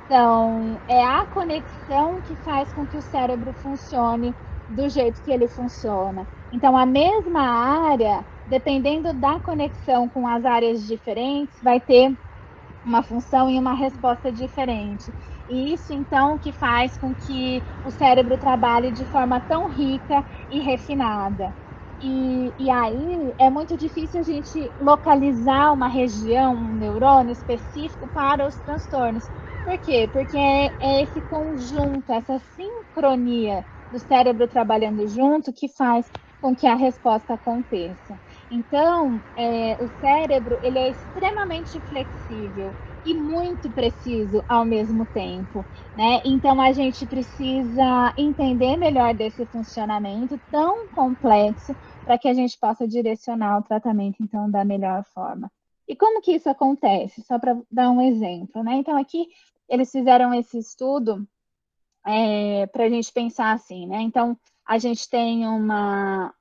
Então, é a conexão que faz com que o cérebro funcione do jeito que ele funciona. Então, a mesma área, dependendo da conexão com as áreas diferentes, vai ter uma função e uma resposta diferente. E isso, então, que faz com que o cérebro trabalhe de forma tão rica e refinada. E aí é muito difícil a gente localizar uma região, um neurônio específico para os transtornos. Por quê? Porque é esse conjunto, essa sincronia do cérebro trabalhando junto que faz com que a resposta aconteça. Então, o cérebro ele é extremamente flexível e muito preciso ao mesmo tempo, né? Então, a gente precisa entender melhor desse funcionamento tão complexo para que a gente possa direcionar o tratamento, então, da melhor forma. E como que isso acontece? Só para dar um exemplo, né? Então, aqui eles fizeram esse estudo para a gente pensar assim, né? Então, a gente tem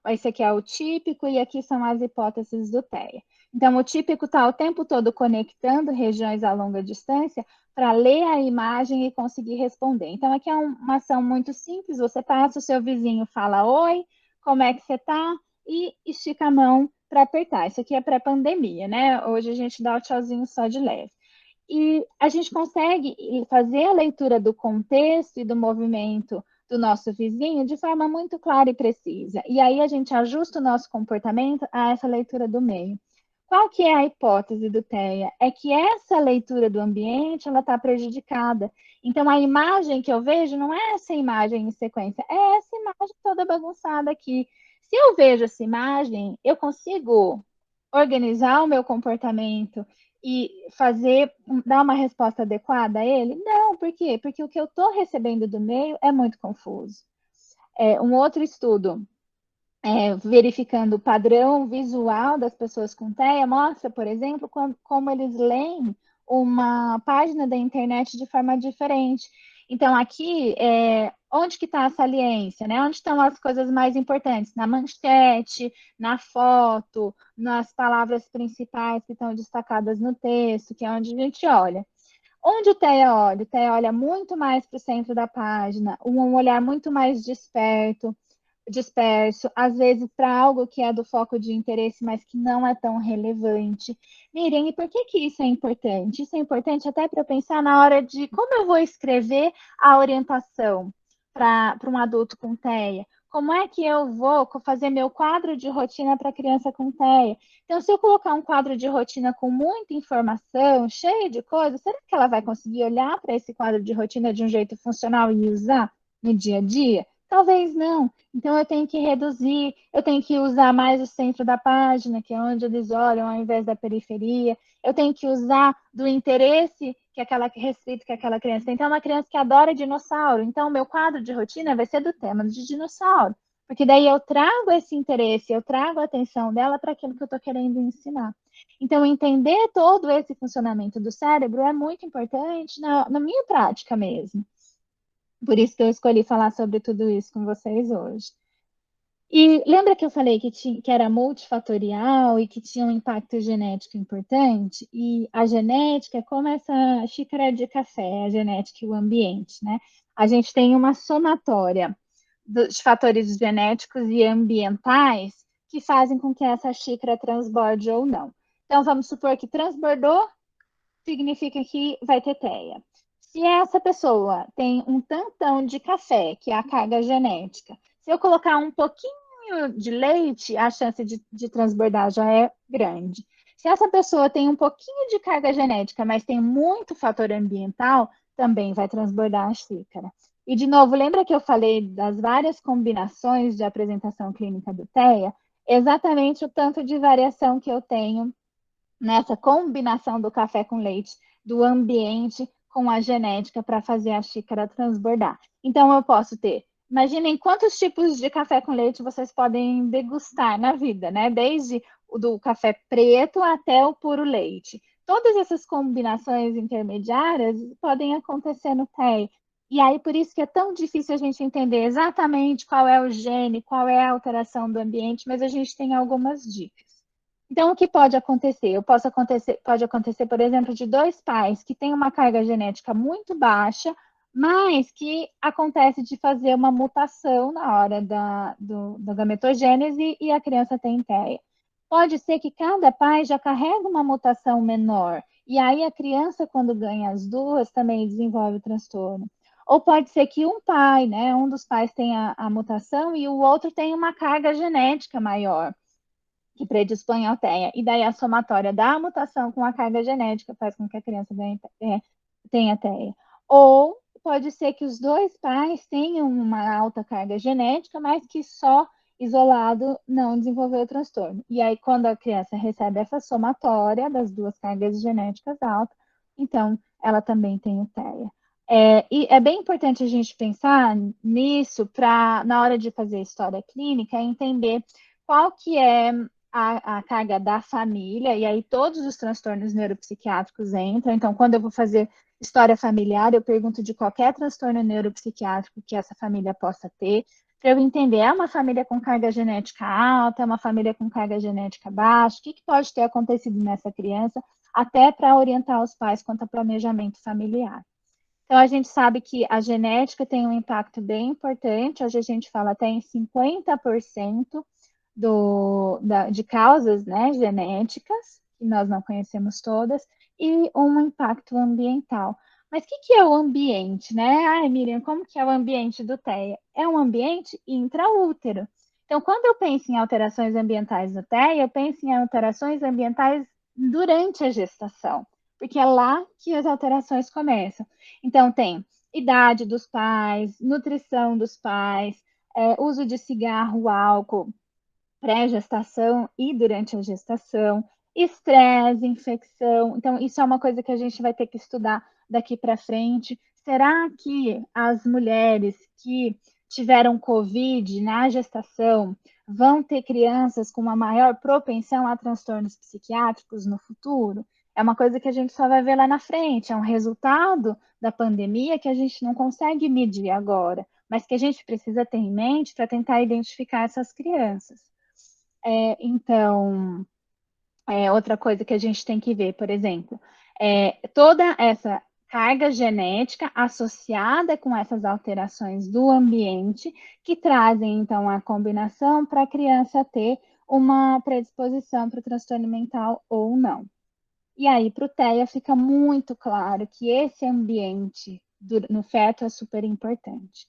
esse aqui é o típico e aqui são as hipóteses do TEA. Então, o típico está o tempo todo conectando regiões a longa distância para ler a imagem e conseguir responder. Então, aqui é uma ação muito simples, você passa, o seu vizinho fala oi, como é que você está? E estica a mão para apertar. Isso aqui é pré-pandemia, né? Hoje a gente dá o tchauzinho só de leve. E a gente consegue fazer a leitura do contexto e do movimento do nosso vizinho de forma muito clara e precisa. E aí a gente ajusta o nosso comportamento a essa leitura do meio. Qual que é a hipótese do TEA? É que essa leitura do ambiente ela está prejudicada. Então a imagem que eu vejo não é essa imagem em sequência, é essa imagem toda bagunçada aqui. Se eu vejo essa imagem, eu consigo organizar o meu comportamento e dar uma resposta adequada a ele? Não, por quê? Porque o que eu estou recebendo do meio é muito confuso. Um outro estudo verificando o padrão visual das pessoas com TEA mostra, por exemplo, como eles leem uma página da internet de forma diferente. Então, aqui, onde que está a saliência, né? Onde estão as coisas mais importantes? Na manchete, na foto, nas palavras principais que estão destacadas no texto, que é onde a gente olha. Onde o TEA olha? O TEA olha muito mais para o centro da página, um olhar muito mais disperso, às vezes para algo que é do foco de interesse, mas que não é tão relevante. Miriam, e por que que isso é importante? Isso é importante até para eu pensar na hora de como eu vou escrever a orientação para um adulto com TEA. Como é que eu vou fazer meu quadro de rotina para criança com TEA? Então, se eu colocar um quadro de rotina com muita informação, cheio de coisas, será que ela vai conseguir olhar para esse quadro de rotina de um jeito funcional e usar no dia a dia? Talvez não. Então, eu tenho que reduzir, eu tenho que usar mais o centro da página, que é onde eles olham, ao invés da periferia. Eu tenho que usar do interesse restrito que aquela criança tem. Então, é uma criança que adora dinossauro. Então, o meu quadro de rotina vai ser do tema de dinossauro. Porque daí eu trago esse interesse, eu trago a atenção dela para aquilo que eu estou querendo ensinar. Então, entender todo esse funcionamento do cérebro é muito importante na minha prática mesmo. Por isso que eu escolhi falar sobre tudo isso com vocês hoje. E lembra que eu falei que era multifatorial e que tinha um impacto genético importante? E a genética é como essa xícara de café, a genética e o ambiente, né? A gente tem uma somatória dos fatores genéticos e ambientais que fazem com que essa xícara transborde ou não. Então, vamos supor que transbordou, significa que vai ter teia. Se essa pessoa tem um tantão de café, que é a carga genética, se eu colocar um pouquinho de leite, a chance de transbordar já é grande. Se essa pessoa tem um pouquinho de carga genética, mas tem muito fator ambiental, também vai transbordar a xícara. E, de novo, lembra que eu falei das várias combinações de apresentação clínica do TEA? Exatamente o tanto de variação que eu tenho nessa combinação do café com leite, do ambiente com a genética para fazer a xícara transbordar. Então, eu posso ter, imaginem quantos tipos de café com leite vocês podem degustar na vida, né? Desde o do café preto até o puro leite. Todas essas combinações intermediárias podem acontecer no TEI. E aí, por isso que é tão difícil a gente entender exatamente qual é o gene, qual é a alteração do ambiente, mas a gente tem algumas dicas. Então, o que pode acontecer? Pode acontecer, por exemplo, de dois pais que têm uma carga genética muito baixa, mas que acontece de fazer uma mutação na hora da gametogênese e a criança tem TEA. Pode ser que cada pai já carrega uma mutação menor, e aí a criança, quando ganha as duas, também desenvolve o transtorno. Ou pode ser que um pai, né, um dos pais tenha a mutação e o outro tem uma carga genética maior que predispõe à TEA. E daí a somatória da mutação com a carga genética faz com que a criança tenha TEA. Ou pode ser que os dois pais tenham uma alta carga genética, mas que só isolado não desenvolveu o transtorno. E aí, quando a criança recebe essa somatória das duas cargas genéticas altas, então ela também tem o TEA. E é bem importante a gente pensar nisso para, na hora de fazer história clínica, entender qual que é a carga da família, e aí todos os transtornos neuropsiquiátricos entram. Então, quando eu vou fazer história familiar, eu pergunto de qualquer transtorno neuropsiquiátrico que essa família possa ter, para eu entender, é uma família com carga genética alta, é uma família com carga genética baixa, o que pode ter acontecido nessa criança, até para orientar os pais quanto ao planejamento familiar. Então, a gente sabe que a genética tem um impacto bem importante, hoje a gente fala até em 50% de causas, né, genéticas, que nós não conhecemos todas, e um impacto ambiental. Mas o que é o ambiente, né? Ai, Miriam, como que é o ambiente do TEA? É um ambiente intraútero. Então, quando eu penso em alterações ambientais no TEA, eu penso em alterações ambientais durante a gestação, porque é lá que as alterações começam. Então, tem idade dos pais, nutrição dos pais, uso de cigarro, álcool, pré-gestação e durante a gestação, estresse, infecção. Então, isso é uma coisa que a gente vai ter que estudar daqui para frente. Será que as mulheres que tiveram Covid na gestação vão ter crianças com uma maior propensão a transtornos psiquiátricos no futuro? É uma coisa que a gente só vai ver lá na frente, é um resultado da pandemia que a gente não consegue medir agora, mas que a gente precisa ter em mente para tentar identificar essas crianças. Então, outra coisa que a gente tem que ver, por exemplo, toda essa carga genética associada com essas alterações do ambiente que trazem, então, a combinação para a criança ter uma predisposição para o transtorno mental ou não. E aí, para o TEA, fica muito claro que esse ambiente no feto é super importante.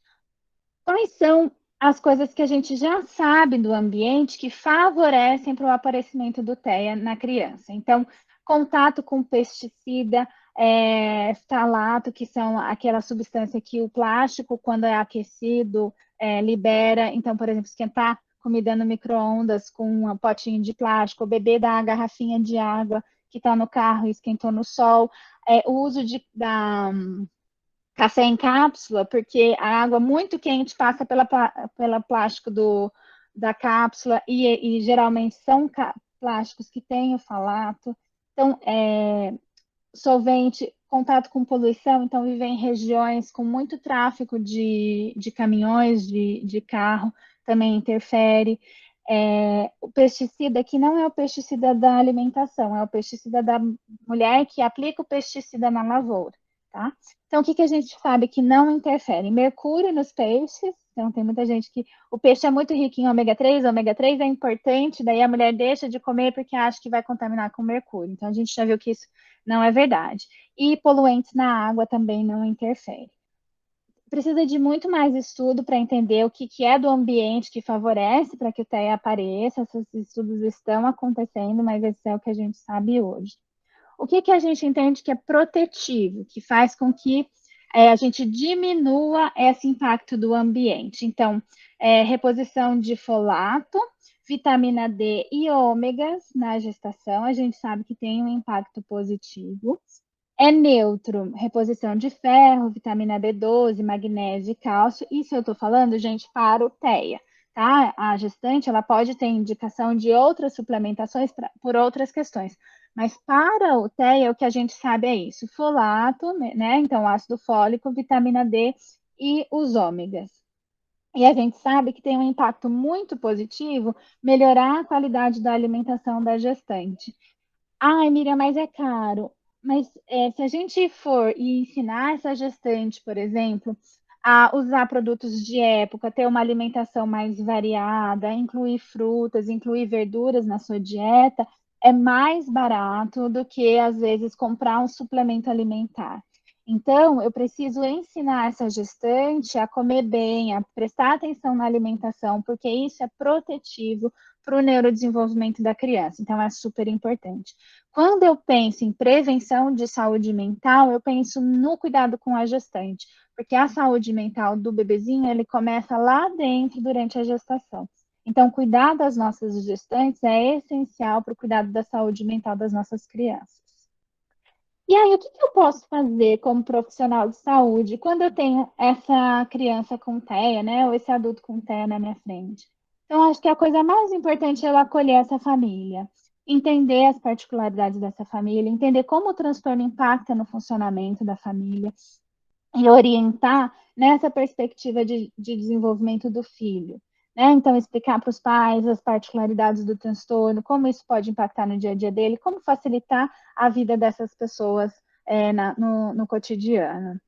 Quais são as coisas que a gente já sabe do ambiente que favorecem para o aparecimento do TEA na criança? Então, contato com pesticida, ftalato, que são aquela substância que o plástico, quando é aquecido, libera. Então, por exemplo, esquentar comida no micro-ondas com um potinho de plástico, ou beber da garrafinha de água que está no carro e esquentou no sol. O uso da café em cápsula, porque a água muito quente passa pela plástico da cápsula e geralmente são plásticos que têm o falato. Então, solvente, contato com poluição, então viver em regiões com muito tráfego de caminhões, de carro, também interfere. O pesticida que não é o pesticida da alimentação, é o pesticida da mulher que aplica o pesticida na lavoura, tá? Então, o que a gente sabe que não interfere? Mercúrio nos peixes, então tem muita gente que o peixe é muito rico em ômega 3 é importante, daí a mulher deixa de comer porque acha que vai contaminar com mercúrio. Então, a gente já viu que isso não é verdade. E poluentes na água também não interferem. Precisa de muito mais estudo para entender o que é do ambiente que favorece para que o TEA apareça. Esses estudos estão acontecendo, mas esse é o que a gente sabe hoje. O que a gente entende que é protetivo, que faz com que a gente diminua esse impacto do ambiente? Então, reposição de folato, vitamina D e ômegas na gestação, a gente sabe que tem um impacto positivo. É neutro, reposição de ferro, vitamina B12, magnésio e cálcio. Isso eu estou falando, gente, para o TEA, tá? A gestante, ela pode ter indicação de outras suplementações por outras questões. Mas para o TEA, o que a gente sabe é isso: folato, né? Então, ácido fólico, vitamina D e os ômegas. E a gente sabe que tem um impacto muito positivo melhorar a qualidade da alimentação da gestante. Ai, Miriam, mas é caro. Mas se a gente for e ensinar essa gestante, por exemplo, a usar produtos de época, ter uma alimentação mais variada, incluir frutas, incluir verduras na sua dieta, é mais barato do que, às vezes, comprar um suplemento alimentar. Então, eu preciso ensinar essa gestante a comer bem, a prestar atenção na alimentação, porque isso é protetivo para o neurodesenvolvimento da criança. Então, é super importante. Quando eu penso em prevenção de saúde mental, eu penso no cuidado com a gestante, porque a saúde mental do bebezinho, ele começa lá dentro durante a gestação. Então, cuidar das nossas gestantes é essencial para o cuidado da saúde mental das nossas crianças. E aí, o que eu posso fazer como profissional de saúde quando eu tenho essa criança com TEA, né, ou esse adulto com TEA na minha frente? Então, acho que a coisa mais importante é eu acolher essa família, entender as particularidades dessa família, entender como o transtorno impacta no funcionamento da família e orientar nessa perspectiva de desenvolvimento do filho. Né? Então, explicar para os pais as particularidades do transtorno, como isso pode impactar no dia a dia dele, como facilitar a vida dessas pessoas no cotidiano.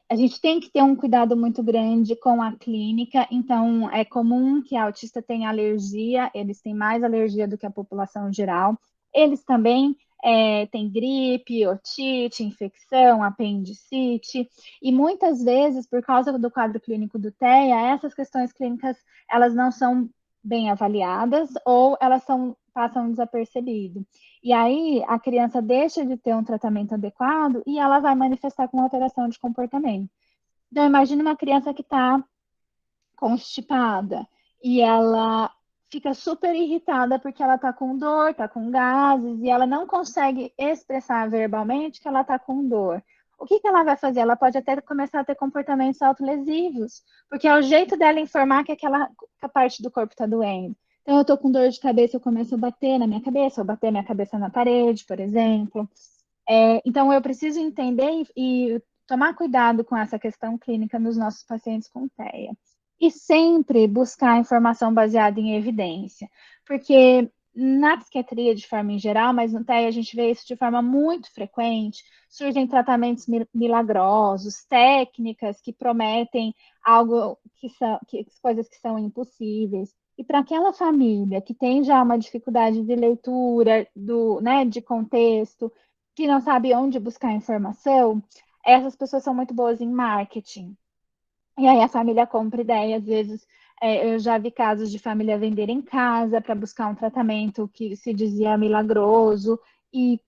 A gente tem que ter um cuidado muito grande com a clínica, então é comum que a autista tenha alergia, eles têm mais alergia do que a população geral. Eles também têm gripe, otite, infecção, apendicite, e muitas vezes, por causa do quadro clínico do TEA, essas questões clínicas elas não são bem avaliadas ou elas passam desapercebido. E aí a criança deixa de ter um tratamento adequado e ela vai manifestar com alteração de comportamento. Então, imagine uma criança que está constipada e ela fica super irritada porque ela está com dor, está com gases e ela não consegue expressar verbalmente que ela está com dor. O que ela vai fazer? Ela pode até começar a ter comportamentos autolesivos, porque é o jeito dela informar que aquela parte do corpo está doendo. Então, eu estou com dor de cabeça, eu começo a bater na minha cabeça, ou bater minha cabeça na parede, por exemplo. Então, eu preciso entender e tomar cuidado com essa questão clínica nos nossos pacientes com TEA. E sempre buscar informação baseada em evidência, porque na psiquiatria de forma em geral, mas no TEA a gente vê isso de forma muito frequente, surgem tratamentos milagrosos, técnicas que prometem algo coisas que são impossíveis. E para aquela família que tem já uma dificuldade de leitura, de contexto, que não sabe onde buscar informação, essas pessoas são muito boas em marketing. E aí a família compra ideia, às vezes eu já vi casos de família vender em casa para buscar um tratamento que se dizia milagroso e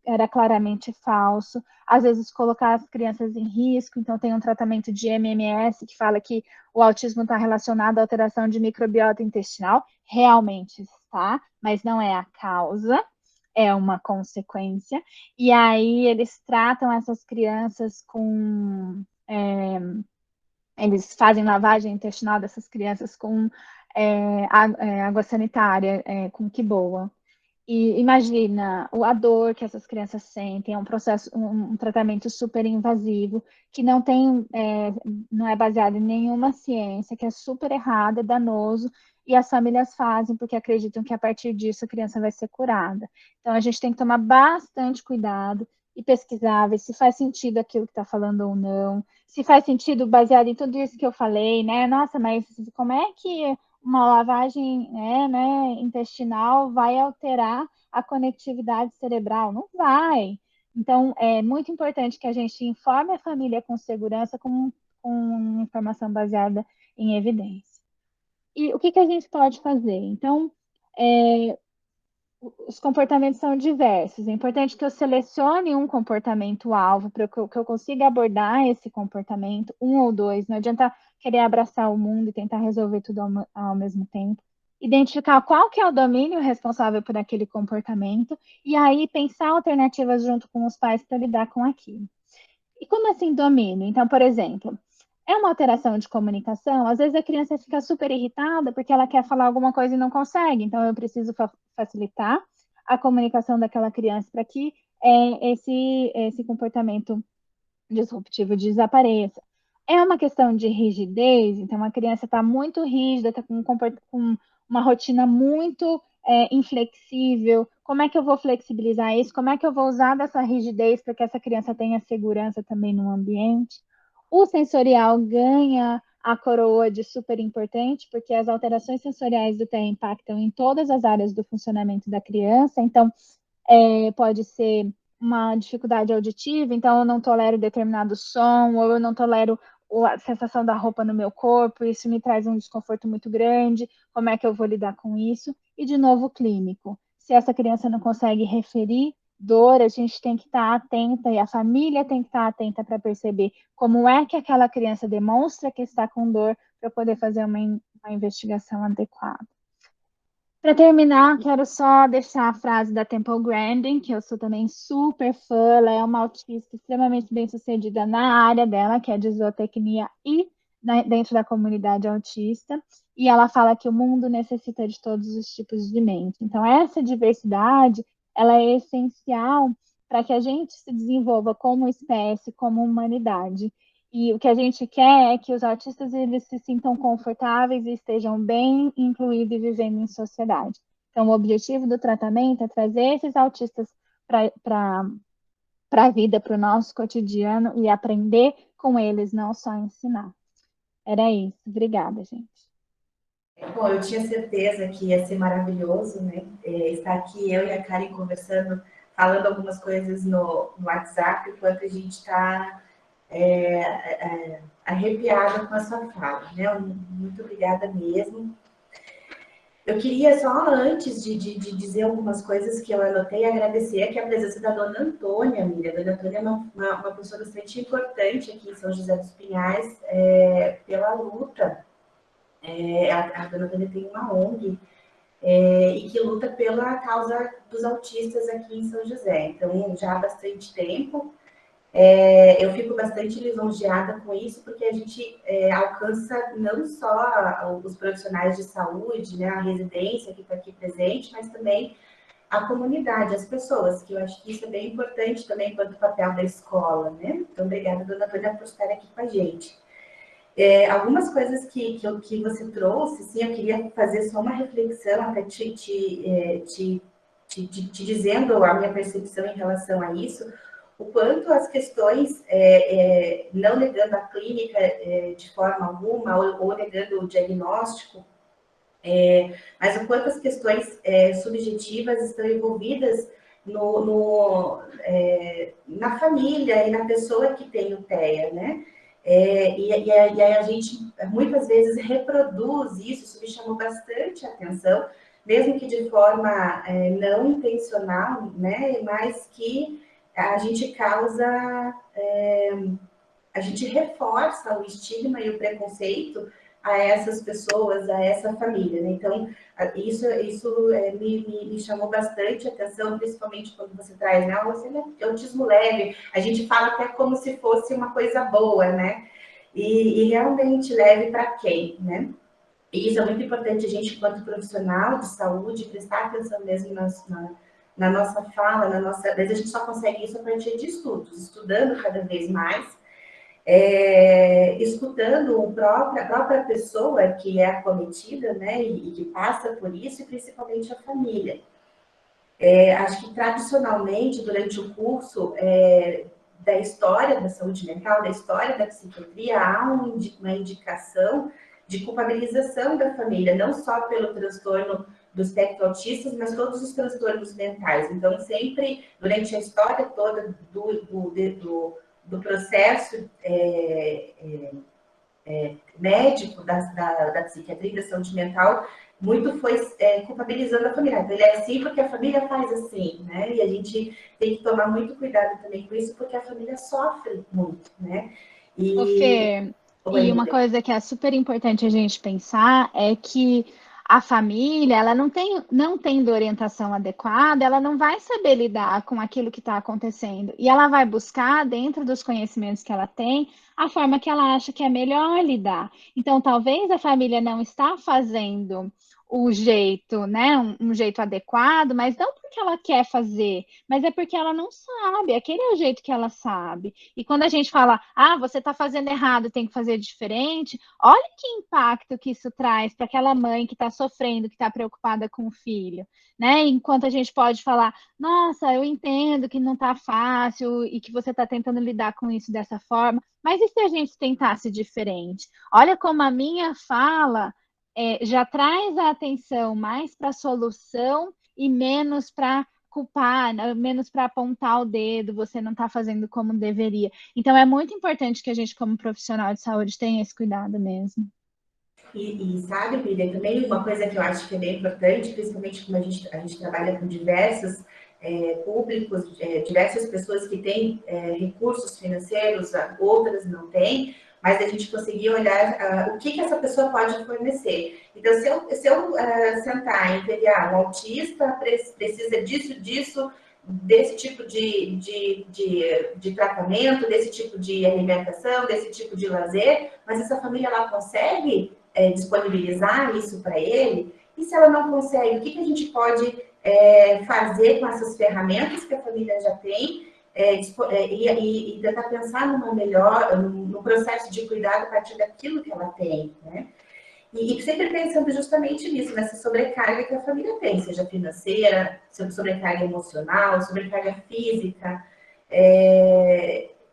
era claramente falso. Às vezes colocar as crianças em risco, então tem um tratamento de MMS que fala que o autismo está relacionado à alteração de microbiota intestinal, realmente está, mas não é a causa, é uma consequência. E aí eles tratam essas crianças com eles fazem lavagem intestinal dessas crianças com água sanitária, com que boa. E imagina a dor que essas crianças sentem, é um processo, um tratamento super invasivo, que não tem, não é baseado em nenhuma ciência, que é super errado, é danoso, e as famílias fazem porque acreditam que a partir disso a criança vai ser curada. Então a gente tem que tomar bastante cuidado e pesquisar, ver se faz sentido aquilo que está falando ou não, se faz sentido baseado em tudo isso que eu falei, né? Nossa, mas como é que uma lavagem intestinal vai alterar a conectividade cerebral? Não vai. Então, é muito importante que a gente informe a família com segurança, com informação baseada em evidência. E o que, que a gente pode fazer? Então, é, os comportamentos são diversos. É importante que eu selecione um comportamento-alvo para que eu consiga abordar esse comportamento, um ou dois. Não adianta querer abraçar o mundo e tentar resolver tudo ao mesmo tempo. Identificar qual que é o domínio responsável por aquele comportamento e aí pensar alternativas junto com os pais para lidar com aquilo. E como assim domínio? Então, por exemplo, é uma alteração de comunicação, às vezes a criança fica super irritada porque ela quer falar alguma coisa e não consegue, então eu preciso facilitar a comunicação daquela criança para que esse comportamento disruptivo desapareça. É uma questão de rigidez, então a criança está muito rígida, está com uma rotina muito inflexível. Como é que eu vou flexibilizar isso? Como é que eu vou usar dessa rigidez para que essa criança tenha segurança também no ambiente? O sensorial ganha a coroa de super importante, porque as alterações sensoriais do TEA impactam em todas as áreas do funcionamento da criança. Então, pode ser uma dificuldade auditiva, então eu não tolero determinado som, ou eu não tolero a sensação da roupa no meu corpo, isso me traz um desconforto muito grande, como é que eu vou lidar com isso? E, de novo, clínico. Se essa criança não consegue referir dor, a gente tem que estar atenta, e a família tem que estar atenta para perceber como é que aquela criança demonstra que está com dor, para poder fazer uma investigação adequada. Para terminar, quero só deixar a frase da Temple Grandin, que eu sou também super fã. Ela é uma autista extremamente bem-sucedida na área dela, que é de zootecnia e dentro da comunidade autista. E ela fala que o mundo necessita de todos os tipos de mente. Então, essa diversidade, ela é essencial para que a gente se desenvolva como espécie, como humanidade. E o que a gente quer é que os autistas eles se sintam confortáveis e estejam bem incluídos e vivendo em sociedade. Então, o objetivo do tratamento é trazer esses autistas para a vida, para o nosso cotidiano e aprender com eles, não só ensinar. Era isso. Obrigada, gente. Bom, eu tinha certeza que ia ser maravilhoso, né? Estar aqui, eu e a Karen conversando, falando algumas coisas no WhatsApp, enquanto a gente está arrepiada com a sua fala, né? Muito obrigada mesmo. Eu queria só, antes de dizer algumas coisas que eu anotei, agradecer aqui a presença da dona Antônia, amiga. A dona Antônia é uma pessoa bastante importante aqui em São José dos Pinhais, pela luta. A dona Antônia tem uma ONG e que luta pela causa dos autistas aqui em São José. Então, já há bastante tempo. Eu fico bastante lisonjeada com isso, porque a gente alcança não só os profissionais de saúde, né, a residência que está aqui presente, mas também a comunidade, as pessoas, que eu acho que isso é bem importante também quanto papel da escola, né? Então, obrigada, dona Antônia, por estar aqui com a gente. Algumas coisas que você trouxe, sim, eu queria fazer só uma reflexão, até te dizendo a minha percepção em relação a isso, o quanto as questões, não negando a clínica de forma alguma, ou negando o diagnóstico, mas o quanto as questões subjetivas estão envolvidas na família e na pessoa que tem o TEA, né? E a gente muitas vezes reproduz isso me chamou bastante atenção, mesmo que de forma não intencional, né? Mas que a gente a gente reforça o estigma e o preconceito a essas pessoas, a essa família, né? Então, isso me chamou bastante atenção, principalmente quando você traz, né? Você é autismo leve, a gente fala até como se fosse uma coisa boa, né? E realmente leve para quem, né? E isso é muito importante a gente, enquanto profissional de saúde, prestar atenção mesmo na nossa fala, na nossa. Às vezes a gente só consegue isso a partir de estudos, estudando cada vez mais, escutando a própria pessoa que é acometida, né, e que passa por isso, e principalmente a família. Acho que tradicionalmente, durante o curso da história da saúde mental, da história da psiquiatria, há uma indicação de culpabilização da família, não só pelo transtorno do espectro autista, mas todos os transtornos mentais. Então, sempre, durante a história toda do processo médico da psiquiatria e da saúde mental, muito foi culpabilizando a família. Então, ele é assim porque a família faz assim, né? E a gente tem que tomar muito cuidado também com isso, porque a família sofre muito, né? Ô, E. Fê, Oi, e uma amiga. coisa que é super importante a gente pensar é que a família, ela não tendo orientação adequada, ela não vai saber lidar com aquilo que está acontecendo. E ela vai buscar, dentro dos conhecimentos que ela tem, a forma que ela acha que é melhor lidar. Então, talvez a família não está fazendo o jeito, né, um jeito adequado, mas não porque ela quer fazer, mas é porque ela não sabe. Aquele é o jeito que ela sabe. E quando a gente fala, ah, você está fazendo errado, tem que fazer diferente, olha que impacto que isso traz para aquela mãe que está sofrendo, que está preocupada com o filho, né? Enquanto a gente pode falar, nossa, eu entendo que não está fácil e que você está tentando lidar com isso dessa forma, mas e se a gente tentasse diferente? Olha como a minha fala já traz a atenção mais para a solução e menos para culpar, né? Menos para apontar o dedo, você não está fazendo como deveria. Então, é muito importante que a gente, como profissional de saúde, tenha esse cuidado mesmo. E sabe, Miriam, também uma coisa que eu acho que é bem importante, principalmente como a gente trabalha com diversos públicos, diversas pessoas que têm recursos financeiros, outras não têm, mas a gente conseguir olhar o que essa pessoa pode fornecer. Então, se eu sentar e ver, um autista precisa disso, desse tipo de tratamento, desse tipo de alimentação, desse tipo de lazer, mas essa família ela consegue disponibilizar isso para ele? E se ela não consegue, o que a gente pode fazer com essas ferramentas que a família já tem e tentar pensar no processo de cuidado a partir daquilo que ela tem, né? E sempre pensando justamente nisso, nessa sobrecarga que a família tem, seja financeira, sobrecarga emocional, sobrecarga física,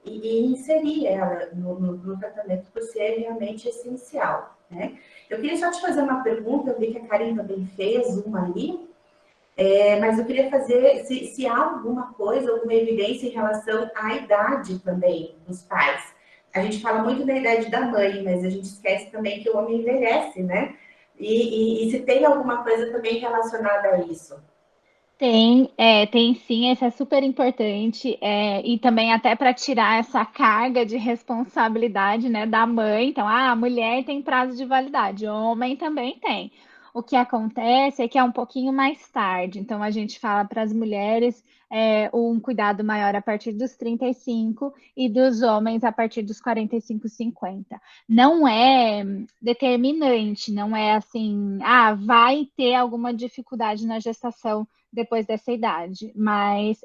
e inserir ela no tratamento por ser realmente essencial, né? Eu queria só te fazer uma pergunta, eu vi que a Karen também fez uma ali, mas eu queria fazer se há alguma coisa, alguma evidência em relação à idade também dos pais. A gente fala muito da idade da mãe, mas a gente esquece também que o homem envelhece, né? E se tem alguma coisa também relacionada a isso. Tem sim, isso é super importante, e também até para tirar essa carga de responsabilidade, né, da mãe. Então, a mulher tem prazo de validade, o homem também tem. O que acontece é que é um pouquinho mais tarde, então a gente fala para as mulheres um cuidado maior a partir dos 35 e dos homens a partir dos 45, 50. Não é determinante, não é assim, vai ter alguma dificuldade na gestação depois dessa idade, mas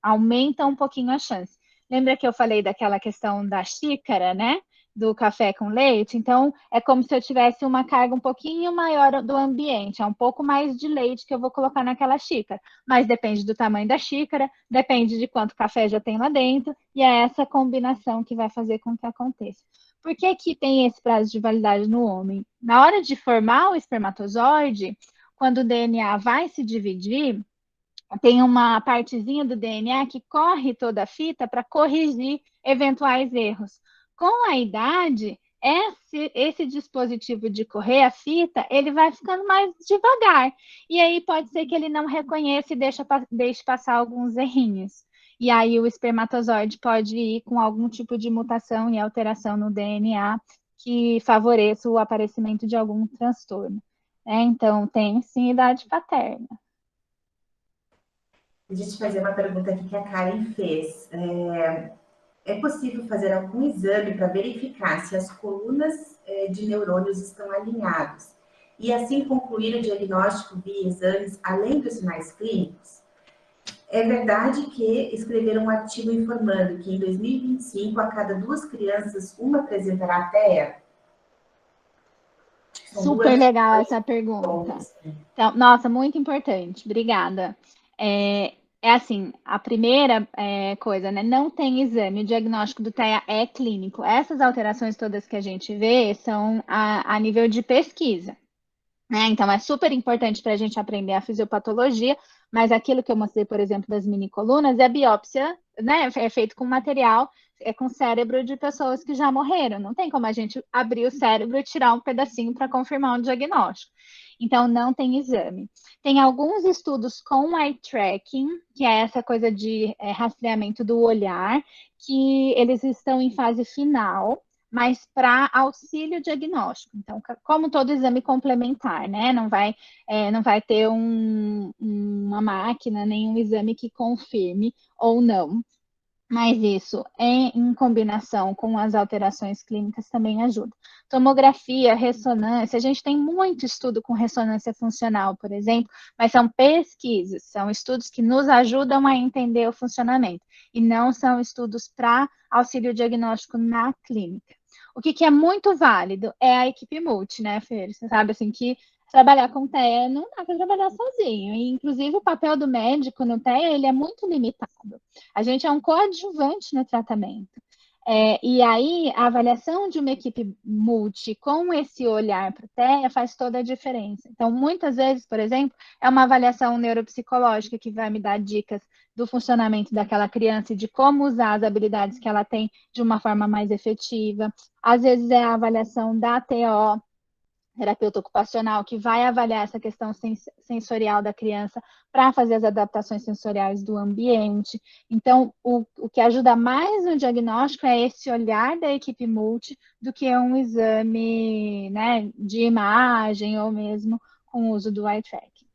aumenta um pouquinho a chance. Lembra que eu falei daquela questão da xícara, né? Do café com leite? Então, é como se eu tivesse uma carga um pouquinho maior do ambiente, é um pouco mais de leite que eu vou colocar naquela xícara, mas depende do tamanho da xícara, depende de quanto café já tem lá dentro, e é essa combinação que vai fazer com que aconteça. Por que que tem esse prazo de validade no homem? Na hora de formar o espermatozoide, quando o DNA vai se dividir, tem uma partezinha do DNA que corre toda a fita para corrigir eventuais erros. Com a idade, esse dispositivo de correr a fita, ele vai ficando mais devagar. E aí pode ser que ele não reconheça e deixe passar alguns errinhos. E aí o espermatozoide pode ir com algum tipo de mutação e alteração no DNA que favoreça o aparecimento de algum transtorno. Então, tem sim idade paterna. Deixa eu te fazer uma pergunta aqui que a Karen fez. É possível fazer algum exame para verificar se as colunas de neurônios estão alinhados? e assim concluir o diagnóstico via exames além dos sinais clínicos? É verdade que escreveram um artigo informando que em 2025, a cada 2 crianças, uma apresentará TEA? São Super duas legal questões essa pergunta. pontos. Então, nossa, muito importante. Obrigada. É assim, a primeira coisa, né? Não tem exame. O diagnóstico do TEA é clínico. Essas alterações todas que a gente vê são a nível de pesquisa. Né? Então, é super importante para a gente aprender a fisiopatologia, mas aquilo que eu mostrei, por exemplo, das mini colunas, é biópsia, né? É feito com material, com cérebro de pessoas que já morreram. Não tem como a gente abrir o cérebro e tirar um pedacinho para confirmar um diagnóstico. Então, não tem exame. Tem alguns estudos com eye tracking, que é essa coisa de rastreamento do olhar, que eles estão em fase final, mas para auxílio diagnóstico. Então, como todo exame complementar, né? Não vai ter uma máquina, nenhum exame que confirme ou não. Mas isso, em combinação com as alterações clínicas, também ajuda. Tomografia, ressonância, a gente tem muito estudo com ressonância funcional, por exemplo, mas são pesquisas, são estudos que nos ajudam a entender o funcionamento, e não são estudos para auxílio diagnóstico na clínica. O que é muito válido é a equipe multi, né, Fer? Você sabe, assim, que trabalhar com TEA não dá para trabalhar sozinho, e inclusive o papel do médico no TEA, ele é muito limitado. A gente é um coadjuvante no tratamento. E aí, a avaliação de uma equipe multi com esse olhar para o TEA faz toda a diferença. Então, muitas vezes, por exemplo, é uma avaliação neuropsicológica que vai me dar dicas do funcionamento daquela criança e de como usar as habilidades que ela tem de uma forma mais efetiva. Às vezes, é a avaliação da TO, terapeuta ocupacional, que vai avaliar essa questão sensorial da criança para fazer as adaptações sensoriais do ambiente. Então, o que ajuda mais no diagnóstico é esse olhar da equipe multi do que um exame, né, de imagem ou mesmo com o uso do eye tracking.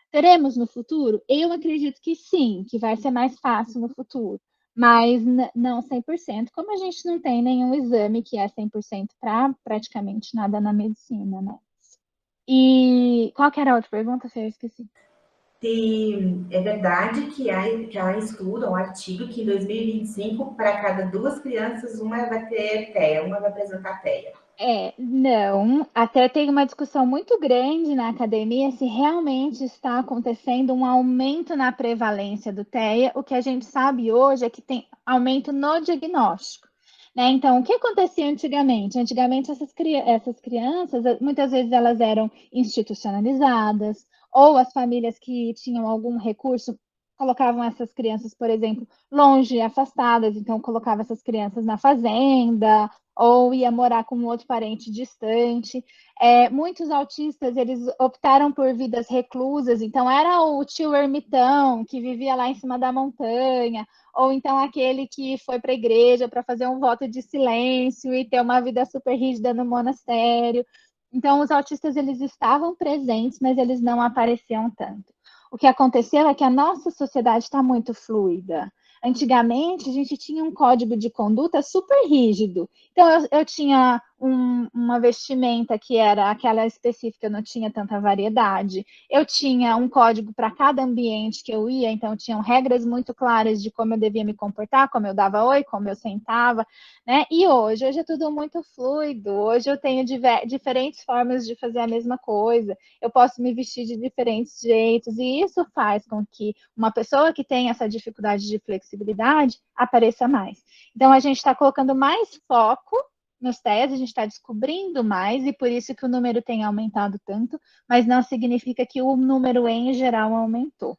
Teremos no futuro? Eu acredito que sim, que vai ser mais fácil no futuro, mas não 100%, como a gente não tem nenhum exame que é 100% para praticamente nada na medicina, né? E qual que era a outra pergunta, Fê? Eu esqueci. É verdade que há estudo, um artigo, que em 2025, para cada 2 crianças, uma vai ter TEA, uma vai apresentar TEA. Não, até tem uma discussão muito grande na academia se realmente está acontecendo um aumento na prevalência do TEA. O que a gente sabe hoje é que tem aumento no diagnóstico, né? Então, o que acontecia antigamente? Antigamente, essas crianças, muitas vezes elas eram institucionalizadas, ou as famílias que tinham algum recurso colocavam essas crianças, por exemplo, longe, afastadas, então colocava essas crianças na fazenda, ou ia morar com um outro parente distante. Muitos autistas, eles optaram por vidas reclusas, então era o tio ermitão que vivia lá em cima da montanha, ou então aquele que foi para a igreja para fazer um voto de silêncio e ter uma vida super rígida no monastério. Então, os autistas, eles estavam presentes, mas eles não apareciam tanto. O que aconteceu é que a nossa sociedade está muito fluida. Antigamente, a gente tinha um código de conduta super rígido. Então, eu tinha uma vestimenta que era aquela específica, eu não tinha tanta variedade. Eu tinha um código para cada ambiente que eu ia, então tinham regras muito claras de como eu devia me comportar, como eu dava oi, como eu sentava, né? E hoje é tudo muito fluido. Hoje eu tenho diferentes formas de fazer a mesma coisa. Eu posso me vestir de diferentes jeitos, e isso faz com que uma pessoa que tem essa dificuldade de flexibilidade apareça mais. Então, a gente está colocando mais foco nos testes, a gente está descobrindo mais, e por isso que o número tem aumentado tanto, mas não significa que o número em geral aumentou.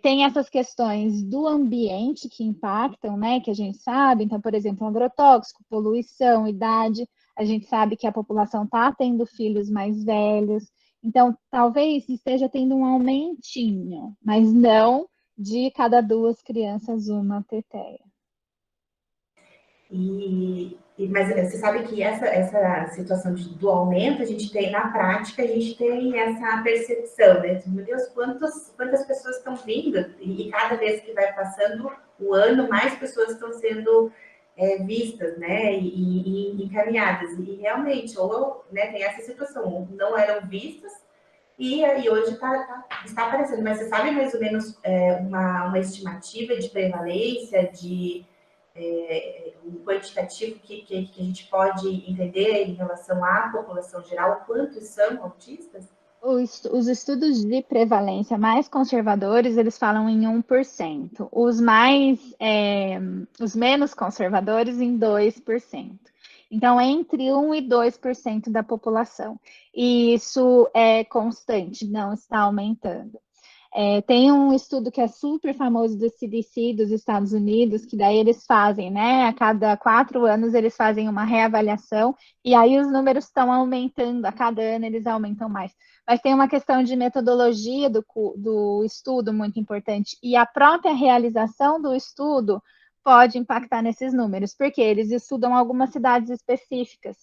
Tem essas questões do ambiente que impactam, né, que a gente sabe, então, por exemplo, agrotóxico, poluição, idade, a gente sabe que a população está tendo filhos mais velhos, então talvez esteja tendo um aumentinho, mas não de cada 2 crianças uma teteia. Mas você sabe que essa situação do aumento, a gente tem na prática, a gente tem essa percepção, né? Meu Deus, quantas pessoas estão vindo, e cada vez que vai passando o ano, mais pessoas estão sendo vistas, né, e encaminhadas. E realmente, ou né, tem essa situação, ou não eram vistas, e aí hoje está aparecendo. Mas você sabe mais ou menos uma estimativa de prevalência, de um quantitativo que a gente pode entender em relação à população geral, quantos são autistas? Os estudos de prevalência mais conservadores, eles falam em 1%. Os menos conservadores em 2%. Então, entre 1 e 2% da população. E isso é constante, não está aumentando. Tem um estudo que é super famoso do CDC dos Estados Unidos, que daí eles fazem, né? A cada 4 anos eles fazem uma reavaliação, e aí os números estão aumentando, a cada ano eles aumentam mais. Mas tem uma questão de metodologia do estudo muito importante, e a própria realização do estudo pode impactar nesses números, porque eles estudam algumas cidades específicas.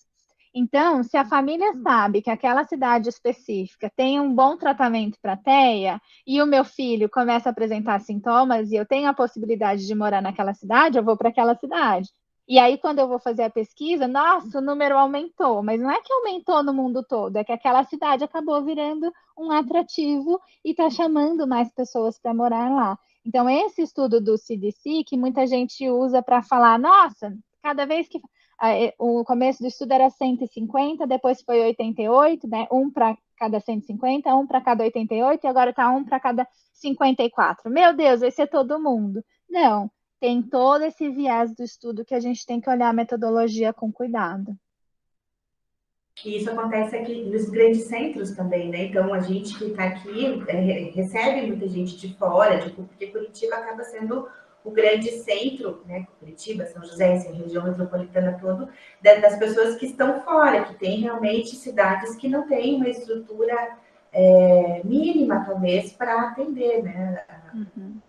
Então, se a família sabe que aquela cidade específica tem um bom tratamento para a TEA, e o meu filho começa a apresentar sintomas e eu tenho a possibilidade de morar naquela cidade, eu vou para aquela cidade. E aí, quando eu vou fazer a pesquisa, nossa, o número aumentou, mas não é que aumentou no mundo todo, é que aquela cidade acabou virando um atrativo e está chamando mais pessoas para morar lá. Então, esse estudo do CDC, que muita gente usa para falar, nossa, cada vez que o começo do estudo era 150, depois foi 88, né? Um para cada 150, um para cada 88, e agora está um para cada 54. Meu Deus, vai ser todo mundo. Não, tem todo esse viés do estudo que a gente tem que olhar a metodologia com cuidado. E isso acontece aqui nos grandes centros também, né? Então, a gente que está aqui recebe muita gente de fora, porque Curitiba acaba sendo o grande centro, né? Curitiba, São José, essa região metropolitana toda, das pessoas que estão fora, que tem realmente cidades que não têm uma estrutura mínima, talvez, para atender, né?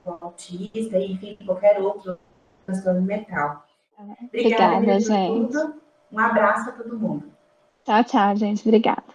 O autista, enfim, qualquer outro transtorno mental. Obrigada, Obrigada, Miri, por gente. tudo. Um abraço a todo mundo. Tchau, tchau, gente. Obrigada.